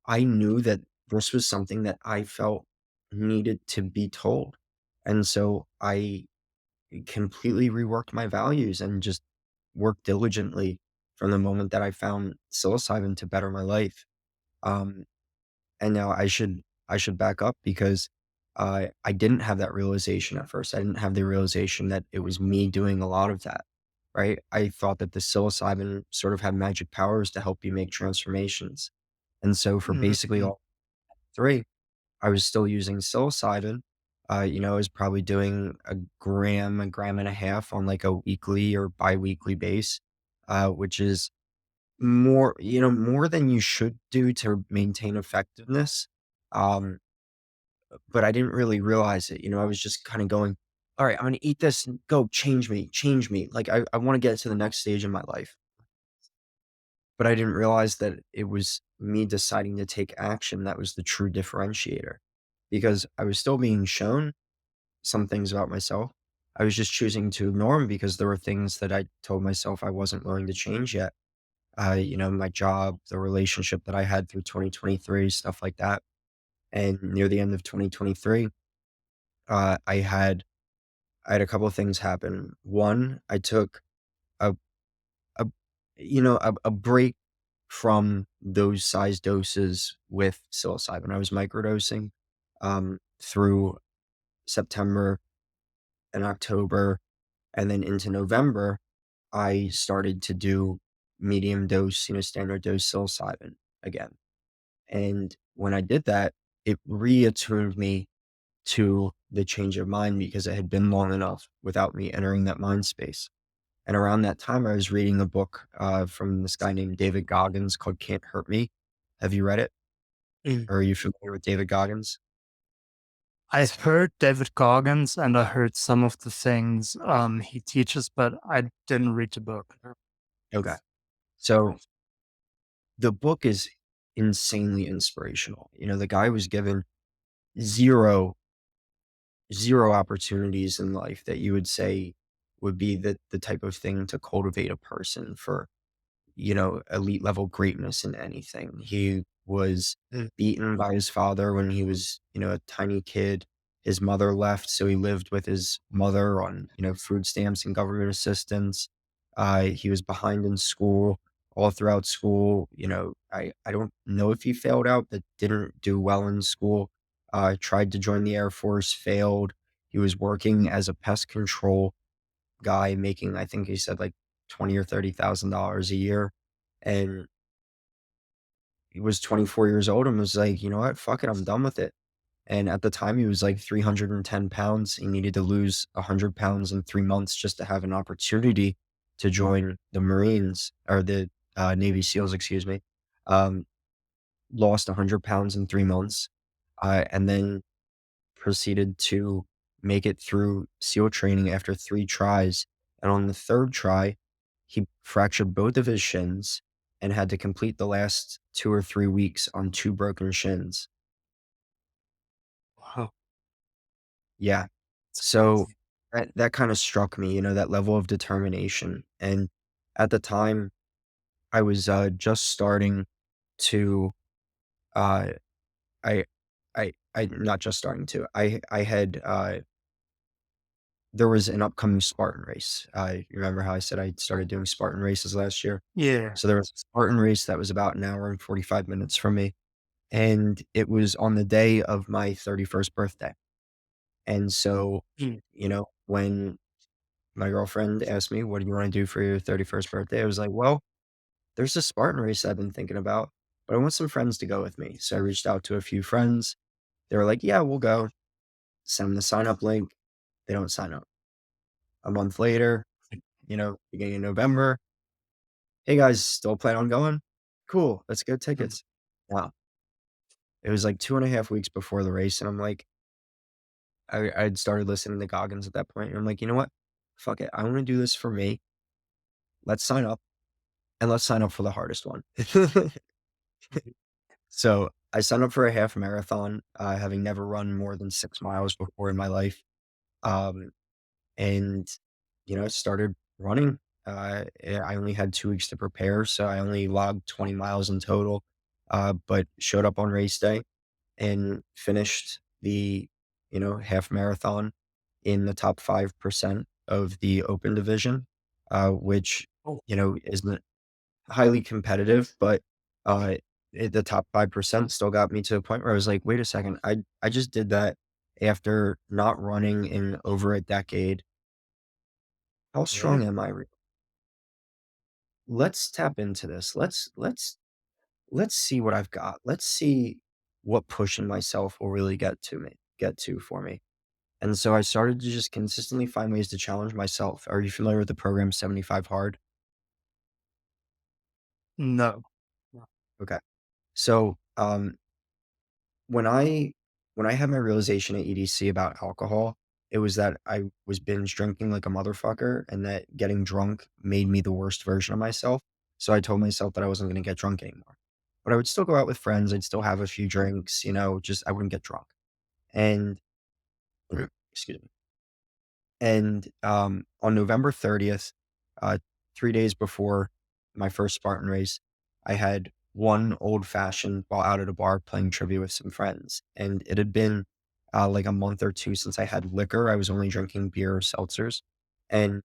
I knew that this was something that I felt needed to be told. And so I completely reworked my values and just worked diligently from the moment that I found psilocybin to better my life. Um, and now I should back up because I didn't have that realization at first. I didn't have the realization that it was me doing a lot of that. Right? I thought that the psilocybin sort of had magic powers to help you make transformations. And so for basically Mhm. all three, I was still using psilocybin. I was probably doing a gram and a half on like a weekly or biweekly base, which is more than you should do to maintain effectiveness. Um, but I didn't really realize it. I was just kind of going, all right, I'm going to eat this and go change me, change me. Like I want to get to the next stage in my life. But I didn't realize that it was me deciding to take action that was the true differentiator because I was still being shown some things about myself. I was just choosing to ignore them because there were things that I told myself I wasn't willing to change yet. My job, the relationship that I had through 2023, stuff like that. And near the end of 2023, I had a couple of things happen. One, I took a a a break from those size doses with psilocybin. I was microdosing through September and October, and then into November, I started to do medium dose, standard dose psilocybin again. And when I did that, it reattuned me to the change of mind because it had been long enough without me entering that mind space. And around that time, I was reading a book from this guy named David Goggins called Can't Hurt Me. Have you read it? Mm. Or are you familiar with David Goggins? I heard David Goggins and I heard some of the things he teaches, but I didn't read the book. Okay. So the book is insanely inspirational. The guy was given zero, zero opportunities in life that you would say would be the type of thing to cultivate a person for elite level greatness in anything. He was Mm. beaten by his father when he was, a tiny kid. His mother left, so he lived with his mother on, food stamps and government assistance. He was behind in school all throughout school. I don't know if he failed out, but didn't do well in school. Tried to join the Air Force, failed. He was working as a pest control guy making, I think he said like 20 or $30,000 a year. And he was 24 years old and was like, you know what? Fuck it. I'm done with it. And at the time he was like 310 pounds. He needed to lose 100 pounds in 3 months just to have an opportunity to join the Marines or the Navy SEALs, excuse me. Um, Lost 100 pounds in 3 months. And then proceeded to make it through SEAL training after 3 tries, and on the 3rd try, he fractured both of his shins and had to complete the last 2 or 3 weeks on 2 broken shins. Wow, Yeah. it's So, crazy. that kinda struck me, that level of determination, and at the time, I was, just starting to, uh I not just starting to, I had, there was an upcoming Spartan race. You remember how I said I started doing Spartan races last year? Yeah. So there was a Spartan race that was about an hour and 45 minutes from me, and it was on the day of my 31st birthday. And so, Mm. when my girlfriend asked me, "What do you wanna do for your 31st birthday?" I was like, "Well, there's a Spartan race I've been thinking about, but I want some friends to go with me." So I reached out to a few friends. They were like, "Yeah, we'll go." Send them the sign up link. They don't sign up. A month later, beginning of November, "Hey, guys, still plan on going? Cool, let's get Mhm. tickets." Wow. It was, like, 2.5 weeks before the race, and I'm like I'd started listening to Goggins at that point, and I'm like, "You know what? Fuck it. I wanna do this for me. Let's sign up, and let's sign up for the hardest one." Mhm. So, I signed up for a half marathon, having never run more than 6 miles before in my life, um, and, started running. I only had 2 weeks to prepare, so I only logged 20 miles in total, but showed up on race day and finished the, half marathon in the top 5% of the open division, which, Oh, isn't highly competitive, but, uh, the top 5% still got me to a point where I was like, "Wait a second, I just did that after not running in over a decade. How yeah. strong am I let's tap into this. Let's see what I've got. Let's see what pushing myself will really get to for me." And so I started to just consistently find ways to challenge myself. Are you familiar with the program 75 Hard? No. No. Okay. So, when I when I had my realization at EDC about alcohol, it was that I was binge drinking like a motherfucker and that getting drunk made me the worst version of myself. So I told myself that I wasn't gonna get drunk anymore. But I would still go out with friends, I'd still have a few drinks, just I wouldn't get drunk. And excuse me. And, on November 30th, uh, 3 days before my first Spartan race, I had one old fashioned while out at a bar playing trivia with some friends. And it had been, like a month or 2 since I had liquor. I was only drinking beer or seltzers. And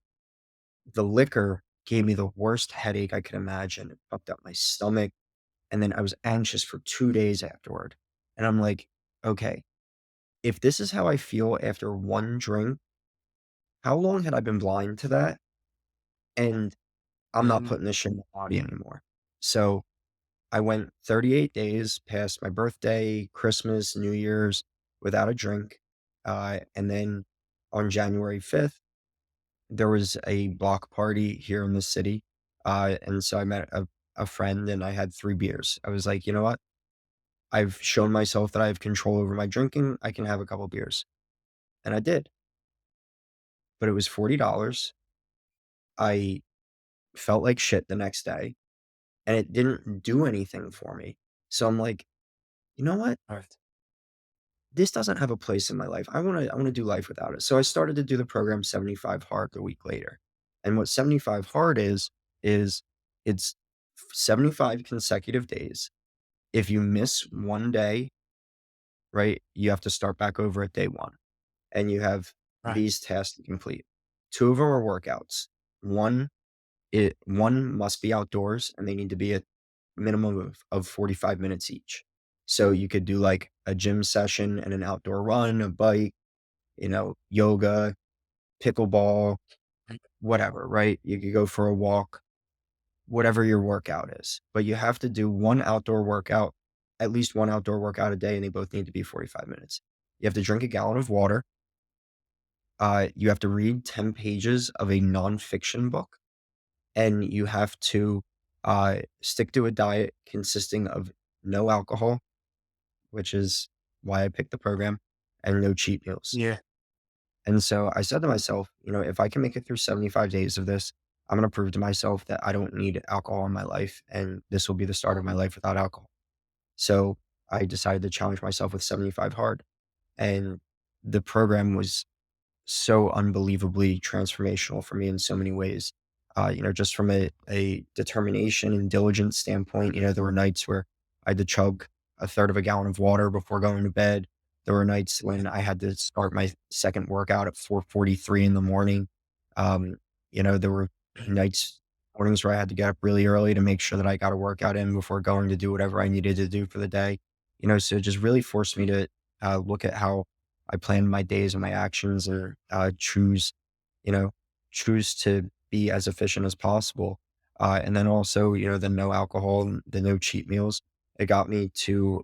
the liquor gave me the worst headache I could imagine. It fucked up my stomach. And then I was anxious for 2 days afterward. And I'm like, "Okay, if this is how I feel after one drink, how long had I been blind to that? And I'm not Mhm. putting this shit in my body anymore." So, I went 38 days past my birthday, Christmas, New Year's without a drink, and then on January 5th, there was a block party here in the city, and so I met a friend and I had 3 beers. I was like, "You know what? I've shown myself that I have control over my drinking, I can have a couple beers." And I did, but it was $40. I felt like shit the next day, and it didn't do anything for me. So I'm like, "You know what? Right. This doesn't have a place in my life. I wanna do life without it." So I started to do the program 75 Hard a week later. And what 75 Hard is it's 75 consecutive days. If you miss 1 day, right, you have to start back over at day 1, and you have Right. these tasks to complete. 2 of them are workouts. 1 one must be outdoors, and they need to be a minimum of 45 minutes each. So you could do, like, a gym session and an outdoor run, a bike, yoga, pickleball, Right. whatever, right? You could go for a walk, whatever your workout is. But you have to do 1 outdoor workout, at least 1 outdoor workout a day, and they both need to be 45 minutes. You have to drink a gallon of water. You have to read 10 pages of a nonfiction book. And you have to, stick to a diet consisting of no alcohol, which is why I picked the program, and no cheat meals. Yeah. And so I said to myself, if I can make it through 75 days of this, I'm gonna prove to myself that I don't need alcohol in my life, and this will be the start of my life without alcohol. So I decided to challenge myself with 75 hard, and the program was so unbelievably transformational for me in so many ways. Just from a determination and diligence standpoint, there were nights where I had to chug a third of a gallon of water before going to bed. There were nights when I had to start my second workout at 4:43 in the morning. Um, there were nights, mornings where I had to get up really early to make sure that I got a workout in before going to do whatever I needed to do for the day. So it just really forced me to look at how I plan my days and my actions or, you know, choose to be as efficient as possible. And then also, the no alcohol and the no cheat meals. It got me to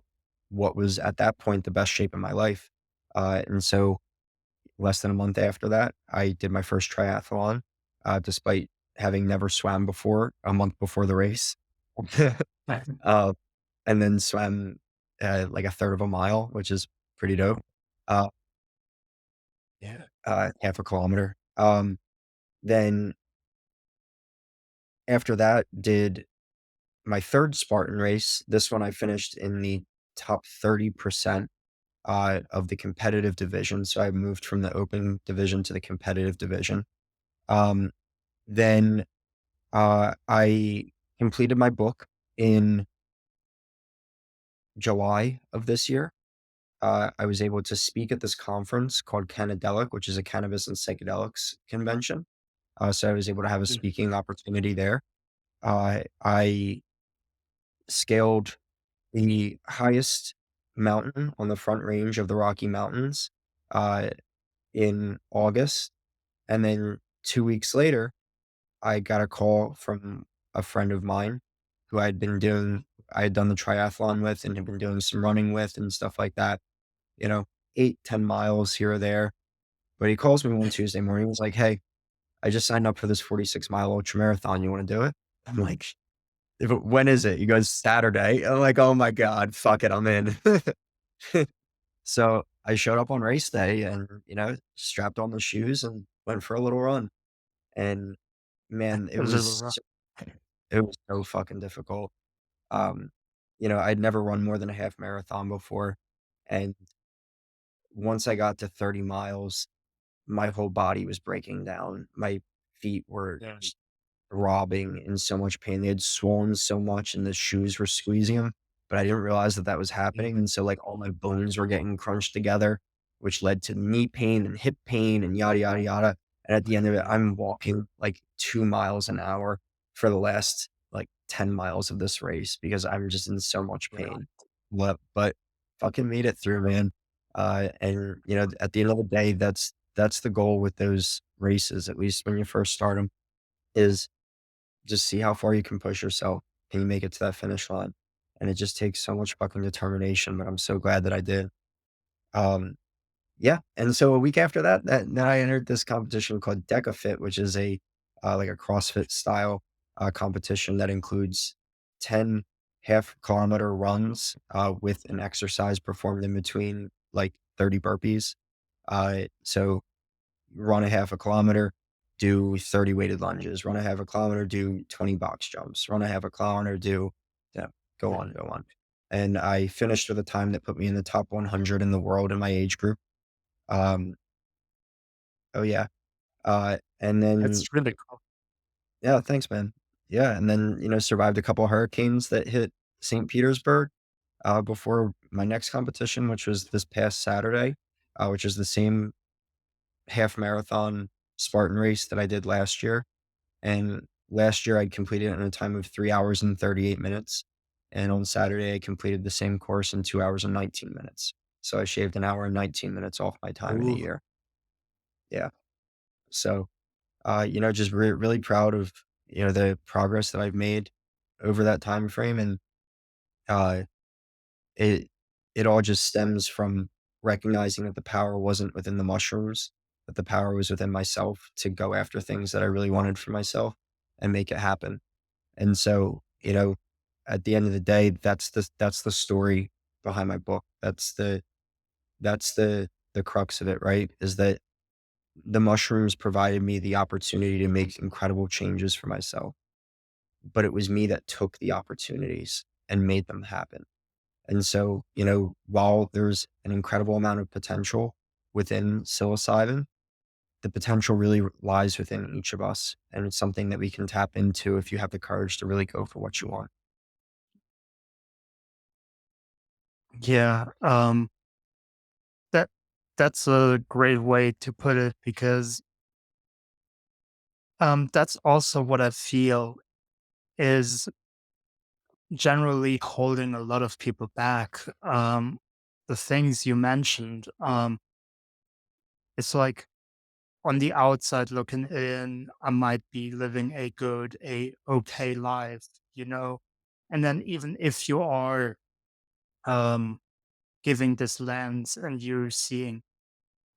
what was at that point the best shape of my life. And so less than a month after that, I did my first triathlon, despite having never swam before a month before the race. Right. Uh, and then swam, like a third of a mile, which is pretty dope. Uh, yeah, half a kilometer. Then after that, did my 3rd Spartan race. This one I finished in the top 30%, of the competitive division, so I moved from the open division to the competitive division. Um, then, I completed my book in July of this year. I was able to speak at this conference called Cannadelic, which is a cannabis and psychedelics convention. So I was able to have a Mm. speaking opportunity there. I scaled the highest mountain on the Front Range of the Rocky Mountains, uh, in August, and then 2 weeks later, I got a call from a friend of mine who I had done the triathlon with and had been doing some running with and stuff like that, you know, 8, 10 miles here or there. But he calls me one Tuesday morning, he was like, "Hey, I just signed up for this 46-mile ultra marathon. You wanna do it?" I'm like, When is it?" He goes, "Saturday." I'm like, "Oh my god, fuck it, I'm in." So, I showed up on race day and, strapped on the shoes and went for a little run. And, man, A little rough. it was so fucking difficult. Um, I'd never run more than a half marathon before, and once I got to 30 miles, my whole body was breaking down. My feet were Yeah. just throbbing in so much pain. They had swollen so much and the shoes were squeezing them, but I didn't realize that that was happening, and so, like, all my bones were getting crunched together, which led to knee pain and hip pain and yada, yada, yada, and at the end of it, I'm walking, like, 2 miles an hour for the last, like, 10 miles of this race because I'm just in so much Yeah. pain. But fucking made it through, man. And, at the end of the day, that's the goal with those races, at least when you first start them, is just see how far you can push yourself. Can you make it to that finish line? And it just takes so much fucking determination, but I'm so glad that I did. Um, yeah, and so a week after then I entered this competition called DecaFit, which is like a CrossFit style, competition that includes 10 half-kilometer runs, with an exercise performed in between, like, 30 burpees. So run a half a kilometer, do 30 weighted lunges, run a half a kilometer, do 20 box jumps, run a half a kilometer, do yeah, go Yeah. on, go on. And I finished with a time that put me in the top 100 in the world in my age group. Um, oh yeah. And then It's really cool. yeah, thanks, man. Yeah, and then, survived a couple hurricanes that hit St. Petersburg, before my next competition, which was this past Saturday, which is the same half marathon Spartan race that I did last year. And last year I completed it in a time of 3 hours and 38 minutes. And on Saturday, I completed the same course in 2 hours and 19 minutes. So I shaved an hour and 19 minutes off my time in a Ooh. year. Yeah. So, just really proud of, the progress that I've made over that time frame. And uh, it, it all just stems from recognizing that the power wasn't within the mushrooms, that the power was within myself to go after things that I really wanted for myself and make it happen. And so, at the end of the day, that's the story behind my book. That's the crux of it, right? Is that the mushrooms provided me the opportunity to make incredible changes for myself, but it was me that took the opportunities and made them happen. And so, while there's an incredible amount of potential within psilocybin, the potential really lies within each of us. And it's something that we can tap into if you have the courage to really go for what you want. Yeah. That that's a great way to put it because that's also what I feel is generally holding a lot of people back. The things you mentioned, it's like on the outside looking in, I might be living a okay life, you know? And then even if you are um giving this lens and you're seeing,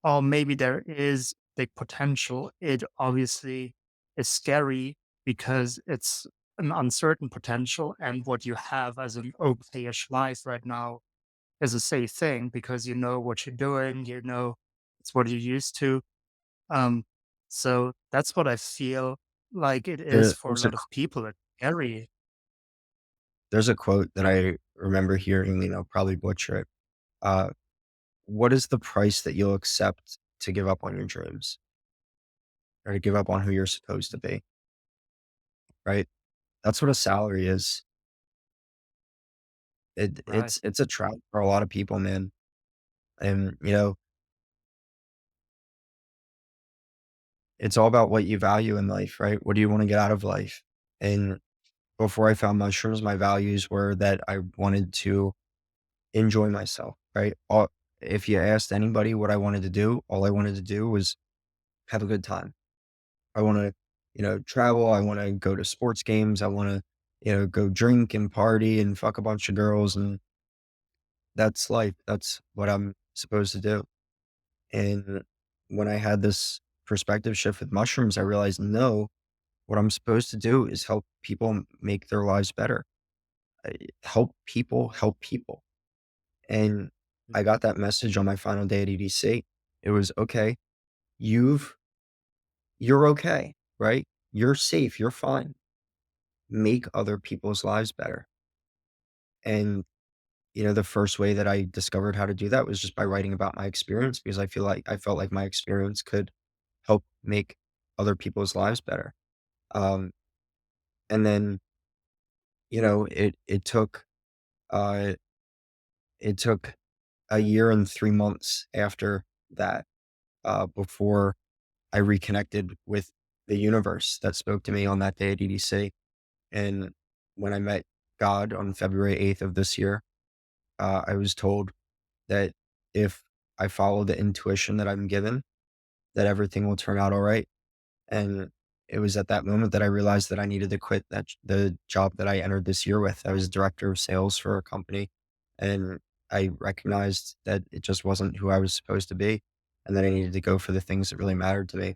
oh, maybe there is big potential, it obviously is scary. because it's an uncertain potential, and what you have as an okay-ish life right now is a safe thing because you know what you're doing, you know it's what you're used to. Um, so that's what I feel like it is for a There's a lot of people. It's scary. there's a quote that I remember hearing, probably butcher it. Uh, "What is the price that you'll accept to give up on your dreams or to give up on who you're supposed to be?" Right? That's what a salary is. Right. It's a trap for a lot of people, man. And, it's all about what you value in life, right? What do you wanna get out of life? And before I found mushrooms, my values were that I wanted to enjoy myself, right? If you asked anybody what I wanted to do, all I wanted to do was have a good time. I wanna, travel, I wanna go to sports games, I wanna, go drink and party and fuck a bunch of girls, and that's life. That's what I'm supposed to do. And when I had this perspective shift with mushrooms, I realized, no, what I'm supposed to do is help people make their lives better. Help people. And I got that message on my final day at EDC. It was okay. You've you're okay, right? You're safe. You're fine. Make other people's lives better. And the first way that I discovered how to do that was just by writing about my experience because I felt like my experience could help make other people's lives better. Um, and then, uh, it took a year and 3 months after that, before I reconnected with the universe that spoke to me on that day at EDC. And when I met God on February 8th of this year, I was told that if I follow the intuition that I'm given, that everything will turn out all right. And it was at that moment that I realized that I needed to quit the job that I entered this year with. I was director of sales for a company, and I recognized that it just wasn't who I was supposed to be, and that I needed to go for the things that really mattered to me.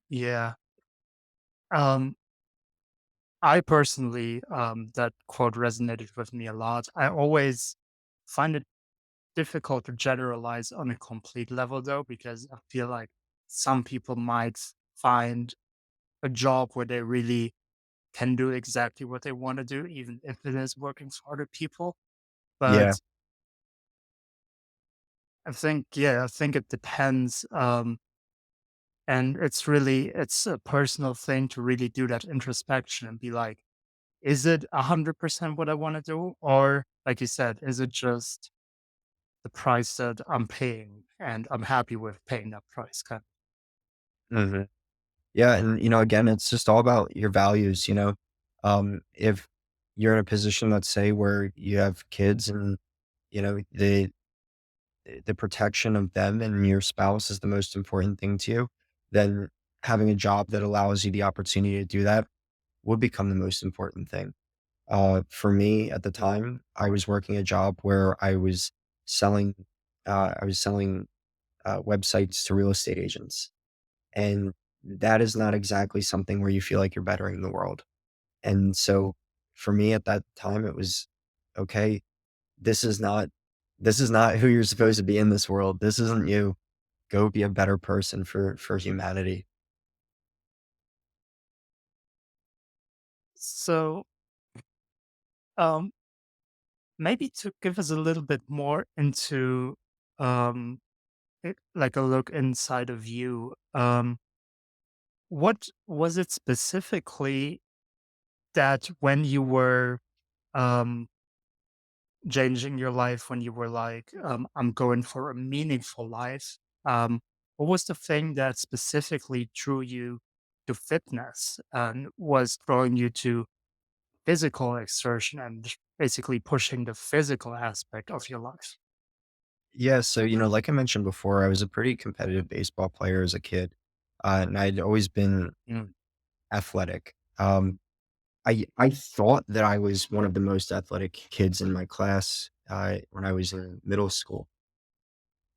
Yeah. Um, I personally, that quote resonated with me a lot. I always find it difficult to generalize on a complete level, though, because I feel like some people might find a job where they really can do exactly what they want to do, even if it is working for other people. Yeah. But I think it depends. And it's a personal thing to really do that introspection and be like, is it 100% what I want to do? Or, like you said, is it just the price that I'm paying and I'm happy with paying that price? Kind of. Mhm. Yeah, and, again, it's just all about your values, if you're in a position, let's say, where you have kids and, the protection of them and your spouse is the most important thing to you, then having a job that allows you the opportunity to do that would become the most important thing. For me at the time, I was working a job where selling, I was selling websites to real estate agents, and that is not exactly something where you feel like you're bettering the world. And so, for me at that time, it was okay. This is not this is not who you're supposed to be in this world. This isn't you. Go be a better person for humanity. So, um, maybe to give us a little bit more into um, like a look inside of you. What was it specifically that when you were um, changing your life, when you were like, I'm going for a meaningful life? What was the thing that specifically drew you to fitness and was drawing you to physical exertion and basically pushing the physical aspect of your life? Yeah, so, like I mentioned before, I was a pretty competitive baseball player as a kid, and I'd always been Mm. athletic. I thought that I was one of the most athletic kids in my class, when I was in middle school,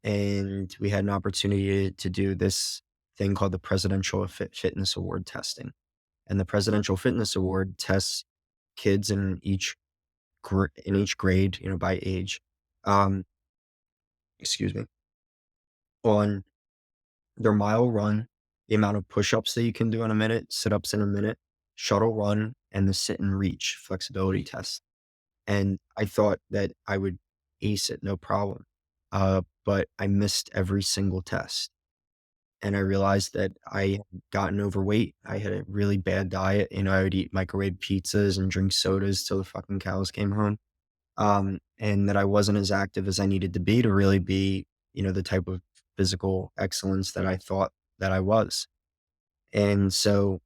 and we had an opportunity to do this. thing called the Presidential Fitness Award testing. And the Presidential Fitness Award tests kids in each grade, by age, um, excuse me, on their mile run, the amount of push-ups that you can do in a minute, sit-ups in a minute, shuttle run, and the sit and reach flexibility test. And I thought that I would ace it, no problem. But I missed every single test. And I realized that I had gotten overweight. I had a really bad diet. I would eat microwave pizzas and drink sodas till the fucking cows came home. And that I wasn't as active as I needed to be to really be, the type of physical excellence that I thought that I was. And so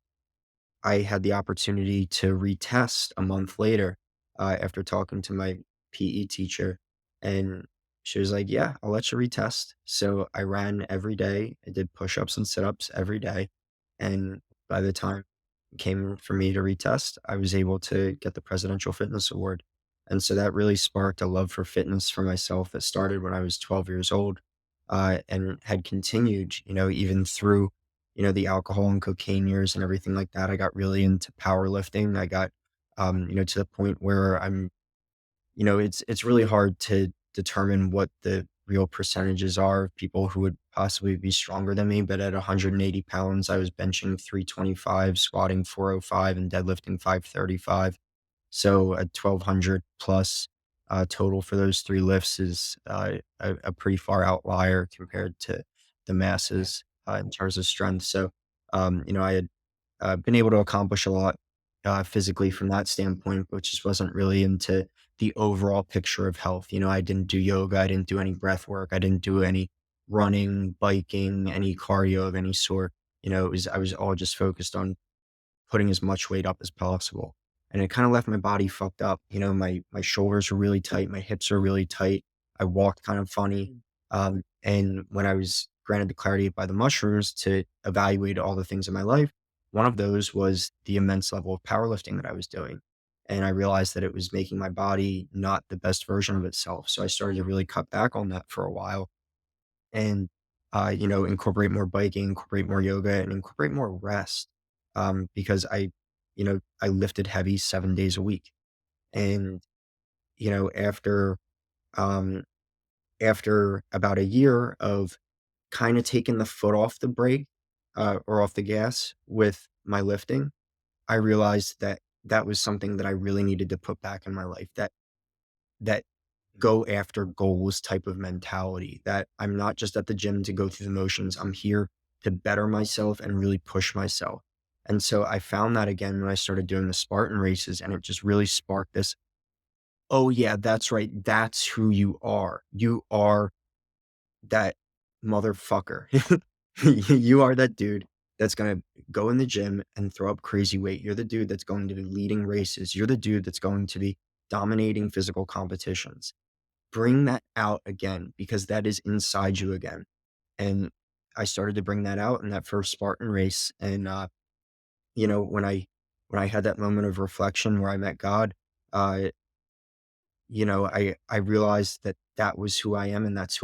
I had the opportunity to retest a month later, after talking to my PE teacher, and she was like, "Yeah, I'll let you retest." So I ran every day. I did push-ups and sit-ups every day, and by the time it came for me to retest, I was able to get the Presidential Fitness Award. And so that really sparked a love for fitness for myself that started when I was 12 years old, and had continued, even through the alcohol and cocaine years and everything like that. I got really into powerlifting. I got, to the point where it's really hard to determine what the real percentages are of people who would possibly be stronger than me. But at 180 pounds, I was benching 325, squatting 405, and deadlifting 535. So a 1200 plus total for those three lifts is a pretty far outlier compared to the masses in terms of strength. So, I had been able to accomplish a lot physically from that standpoint, but just wasn't really into the overall picture of health. I didn't do yoga, I didn't do any breath work, I didn't do any running, biking, any cardio of any sort. I was all just focused on putting as much weight up as possible. And it kind of left my body fucked up. My shoulders were really tight, my hips are really tight. I walked kind of funny. And when I was granted the clarity by the mushrooms to evaluate all the things in my life, one of those was the immense level of powerlifting that I was doing. And I realized that it was making my body not the best version of itself. So I started to really cut back on that for a while and, incorporate more biking, incorporate more yoga, and incorporate more rest. Because I lifted heavy 7 days a week. And, you know, after, um, after about a year of kind of taking the foot off the brake, or off the gas with my lifting, I realized that that was something that I really needed to put back in my life. That go after goals type of mentality, that I'm not just at the gym to go through the motions. I'm here to better myself and really push myself. And so I found that again when I started doing the Spartan races, and it just really sparked this, oh yeah, that's right. That's who you are. You are that motherfucker. You are that dude that's going to go in the gym and throw up crazy weight. You're the dude that's going to be leading races. You're the dude that's going to be dominating physical competitions. Bring that out again, because that is inside you again. And I started to bring that out in that first Spartan race. And, when I had that moment of reflection where I met God, uh, I realized that that was who I am, and that's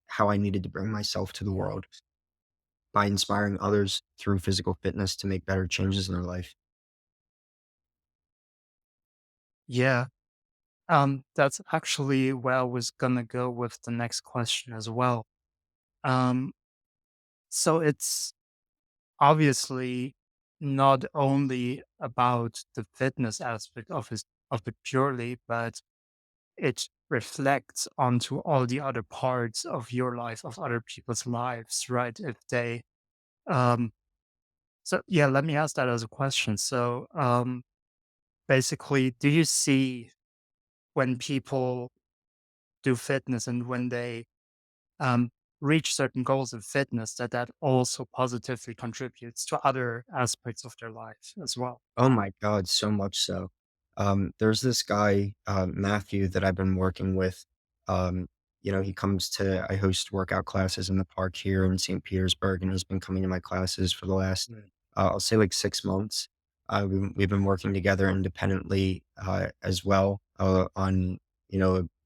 how I needed to bring myself to the world by inspiring others through physical fitness to make better changes in their life. Yeah. That's actually where I was gonna go with the next question as well. Um, so it's obviously not only about the fitness aspect of it purely, but it reflects onto all the other parts of your life, of other people's lives, right? If they um so yeah, let me ask that as a question. So basically, do you see when people do fitness and when they um, reach certain goals of fitness, that also positively contributes to other aspects of their life as well? Oh my god, so much so. There's this guy, Matthew, that I've been working with. He comes to I host workout classes in the park here in St. Petersburg, and he's been coming to my classes for the last, I'll say like 6 months. We've been working together independently as well, on,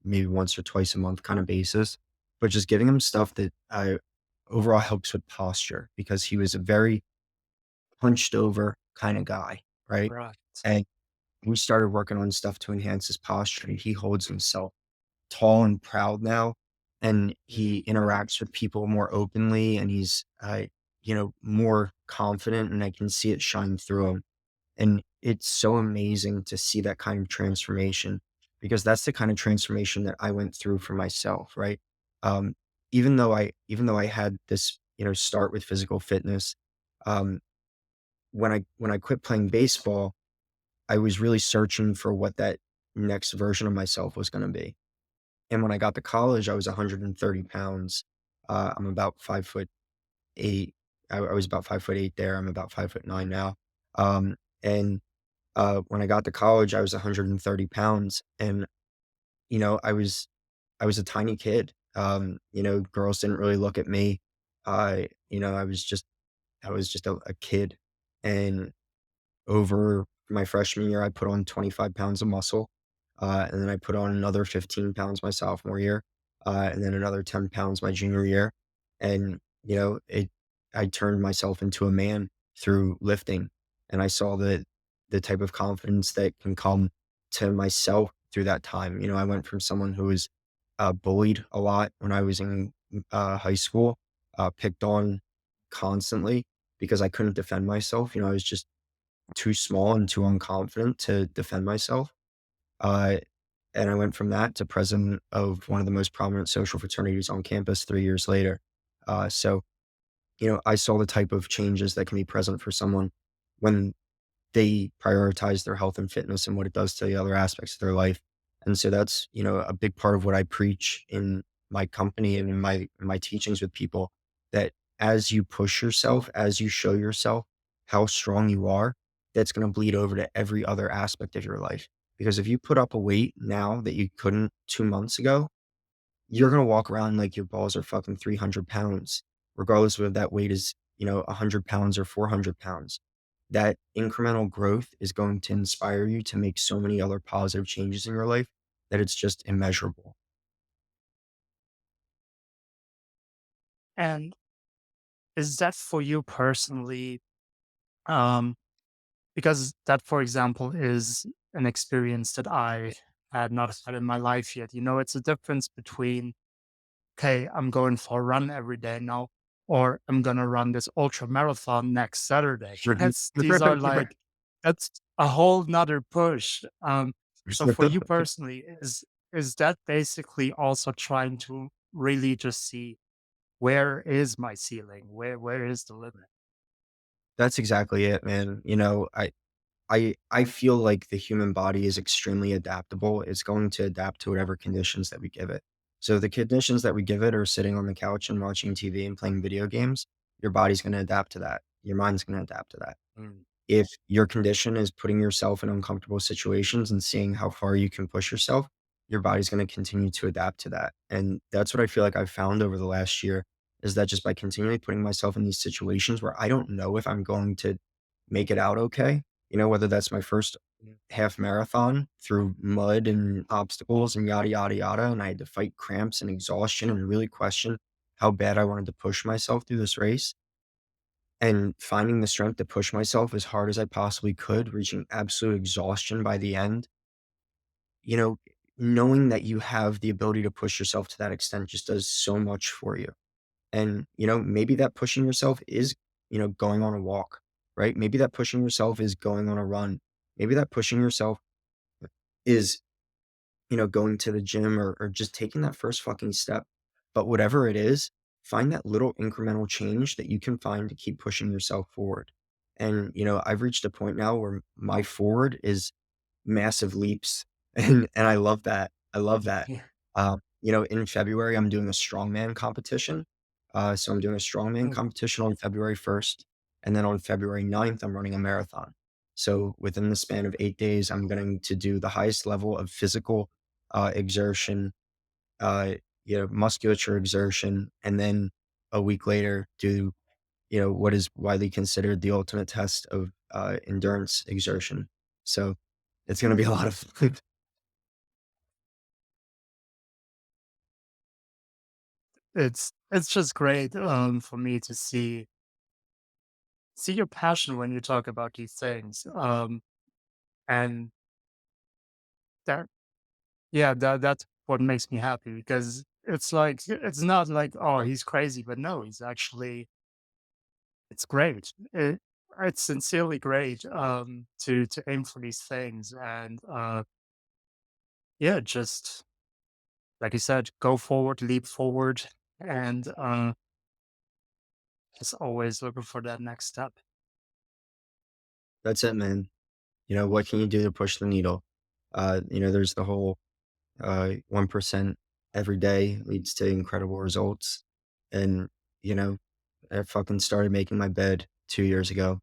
maybe once or twice a month kind of basis, but just giving him stuff that I overall helps with posture because he was a very hunched over kind of guy, right? Right. And we started working on stuff to enhance his posture. And he holds himself tall and proud now, and he interacts with people more openly, and he's, more confident, and I can see it shine through him. And it's so amazing to see that kind of transformation because that's the kind of transformation that I went through for myself, right? Um, even though I had this, start with physical fitness, um, when I quit playing baseball, I was really searching for what that next version of myself was going to be. And when I got to college, I was 130 pounds. I'm about 5'8". I was about 5'8" there. I'm about 5'9" now. And when I got to college, I was 130 pounds, and I was a tiny kid. Girls didn't really look at me. I was just a kid, and over my freshman year, I put on 25 pounds of muscle, and then I put on another 15 pounds my sophomore year, and then another 10 pounds my junior year, and, I turned myself into a man through lifting, and I saw the type of confidence that can come to myself through that time. I went from someone who was, bullied a lot when I was in, high school, picked on constantly because I couldn't defend myself. I was just too small and too unconfident to defend myself. Uh, and I went from that to president of one of the most prominent social fraternities on campus 3 years later. So, I saw the type of changes that can be present for someone when they prioritize their health and fitness and what it does to the other aspects of their life. And so that's, a big part of what I preach in my company and in my teachings with people, that as you push yourself, as you show yourself how strong you are, that's going to bleed over to every other aspect of your life. Because if you put up a weight now that you couldn't 2 months ago, you're gonna walk around like your balls are fucking 300 pounds, regardless of if that weight is, 100 pounds or 400 pounds. That incremental growth is going to inspire you to make so many other positive changes in your life that it's just immeasurable. And is that for you personally? Um, because that, for example, is an experience that I had not had in my life yet. It's a difference between, okay, I'm going for a run every day now, or I'm gonna run this ultra marathon next Saturday. These are like, that's a whole nother push. So for you personally, is that basically also trying to really just see where is my ceiling? Where is the limit? That's exactly it, man. I feel like the human body is extremely adaptable. It's going to adapt to whatever conditions that we give it. So the conditions that we give it are sitting on the couch and watching TV and playing video games. Your body's going to adapt to that. Your mind's going to adapt to that. Mm. If your condition is putting yourself in uncomfortable situations and seeing how far you can push yourself, your body's going to continue to adapt to that. And that's what I feel like I've found over the last year, is that just by continually putting myself in these situations where I don't know if I'm going to make it out okay, whether that's my first half marathon through mud and obstacles and yada, yada, yada. And I had to fight cramps and exhaustion and really question how bad I wanted to push myself through this race, and finding the strength to push myself as hard as I possibly could, reaching absolute exhaustion by the end. You know, Knowing that you have the ability to push yourself to that extent just does so much for you. And, maybe that pushing yourself is, going on a walk, right? Maybe that pushing yourself is going on a run. Maybe that pushing yourself is, going to the gym, or just taking that first fucking step. But whatever it is, find that little incremental change that you can find to keep pushing yourself forward. And, I've reached a point now where my forward is massive leaps. And I love that. I love that. Yeah. In February, I'm doing a strongman competition. So I'm doing a strongman Oh, competition on February 1st. And then on February 9th, I'm running a marathon. So within the span of 8 days, I'm going to do the highest level of physical exertion, uh, musculature exertion, and then a week later do, what is widely considered the ultimate test of endurance exertion. So it's going to be a lot of it's it's just great for me to see your passion when you talk about these things. And that yeah, that's what makes me happy because it's like it's not like, oh, he's crazy, but no, he's actually it's great. It's sincerely great to aim for these things and yeah, just like you said, go forward, leap forward, and just always looking for that next step. That's it, man. What can you do to push the needle? There's the whole 1% every day leads to incredible results. And, you know, I fucking started making my bed 2 years ago.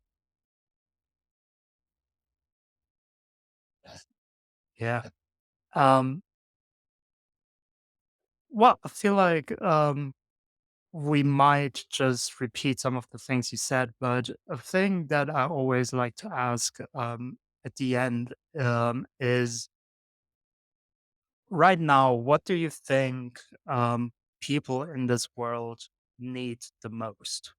Yeah. Um, well, I feel like we might just repeat some of the things you said, but a thing that I always like to ask at the end is right now, what do you think people in this world need the most?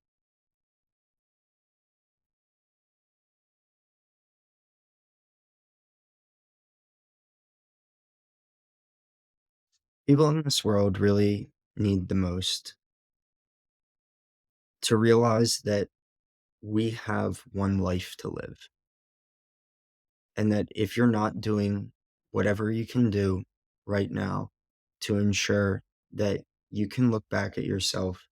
People in this world really need the most to realize that we have one life to live. And that if you're not doing whatever you can do right now to ensure that you can look back at yourself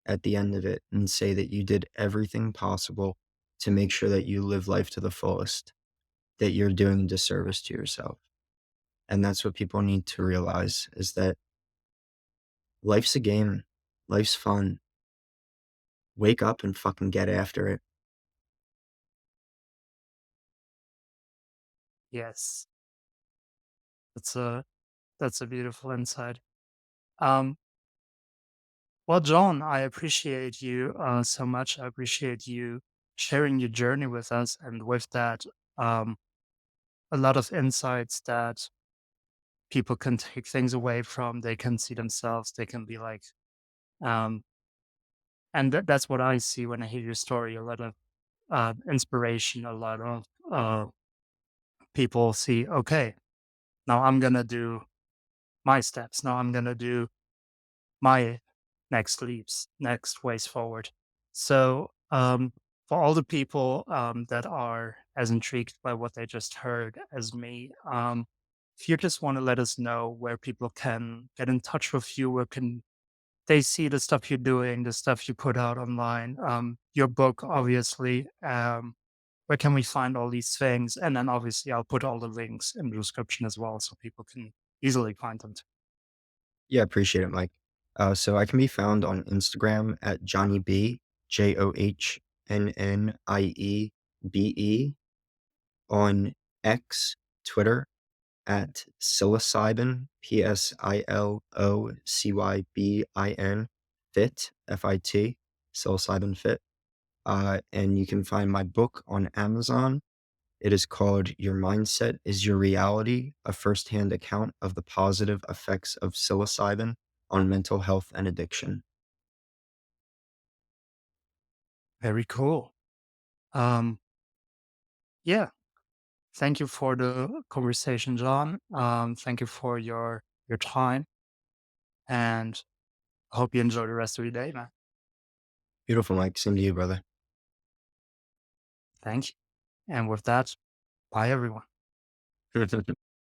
at the end of it and say that you did everything possible to make sure that you live life to the fullest, that you're doing a disservice to yourself. And that's what people need to realize is that life's a game, life's fun. Wake up and fucking get after it. Yes, that's a beautiful insight. Um, well, John, I appreciate you so much. I appreciate you sharing your journey with us, and with that, um, a lot of insights that people can take things away from. They can see themselves. They can be like, um, and that's what I see when I hear your story. A lot of inspiration. A lot of people see, okay, now I'm gonna do my steps. Now I'm gonna do my next leaps, next ways forward. So, for all the people that are as intrigued by what they just heard as me, if you just want to let us know where people can get in touch with you, where can they see the stuff you're doing, the stuff you put out online, your book, obviously. Where can we find all these things? And then obviously, I'll put all the links in the description as well so people can easily find them. Yeah, appreciate it, Mike. So I can be found on Instagram at Johnny B, JohnNniebe, on X, Twitter at psilocybin, psilocybin, fit, psilocybin fit. And you can find my book on Amazon. It is called Your Mindset is Your Reality, a firsthand account of the positive effects of psilocybin on mental health and addiction. Very cool. Um, yeah, thank you for the conversation, John. Thank you for your time, and I hope you enjoy the rest of your day, man. Beautiful, Mike. Same to you, brother. Thank you. And with that, bye, everyone.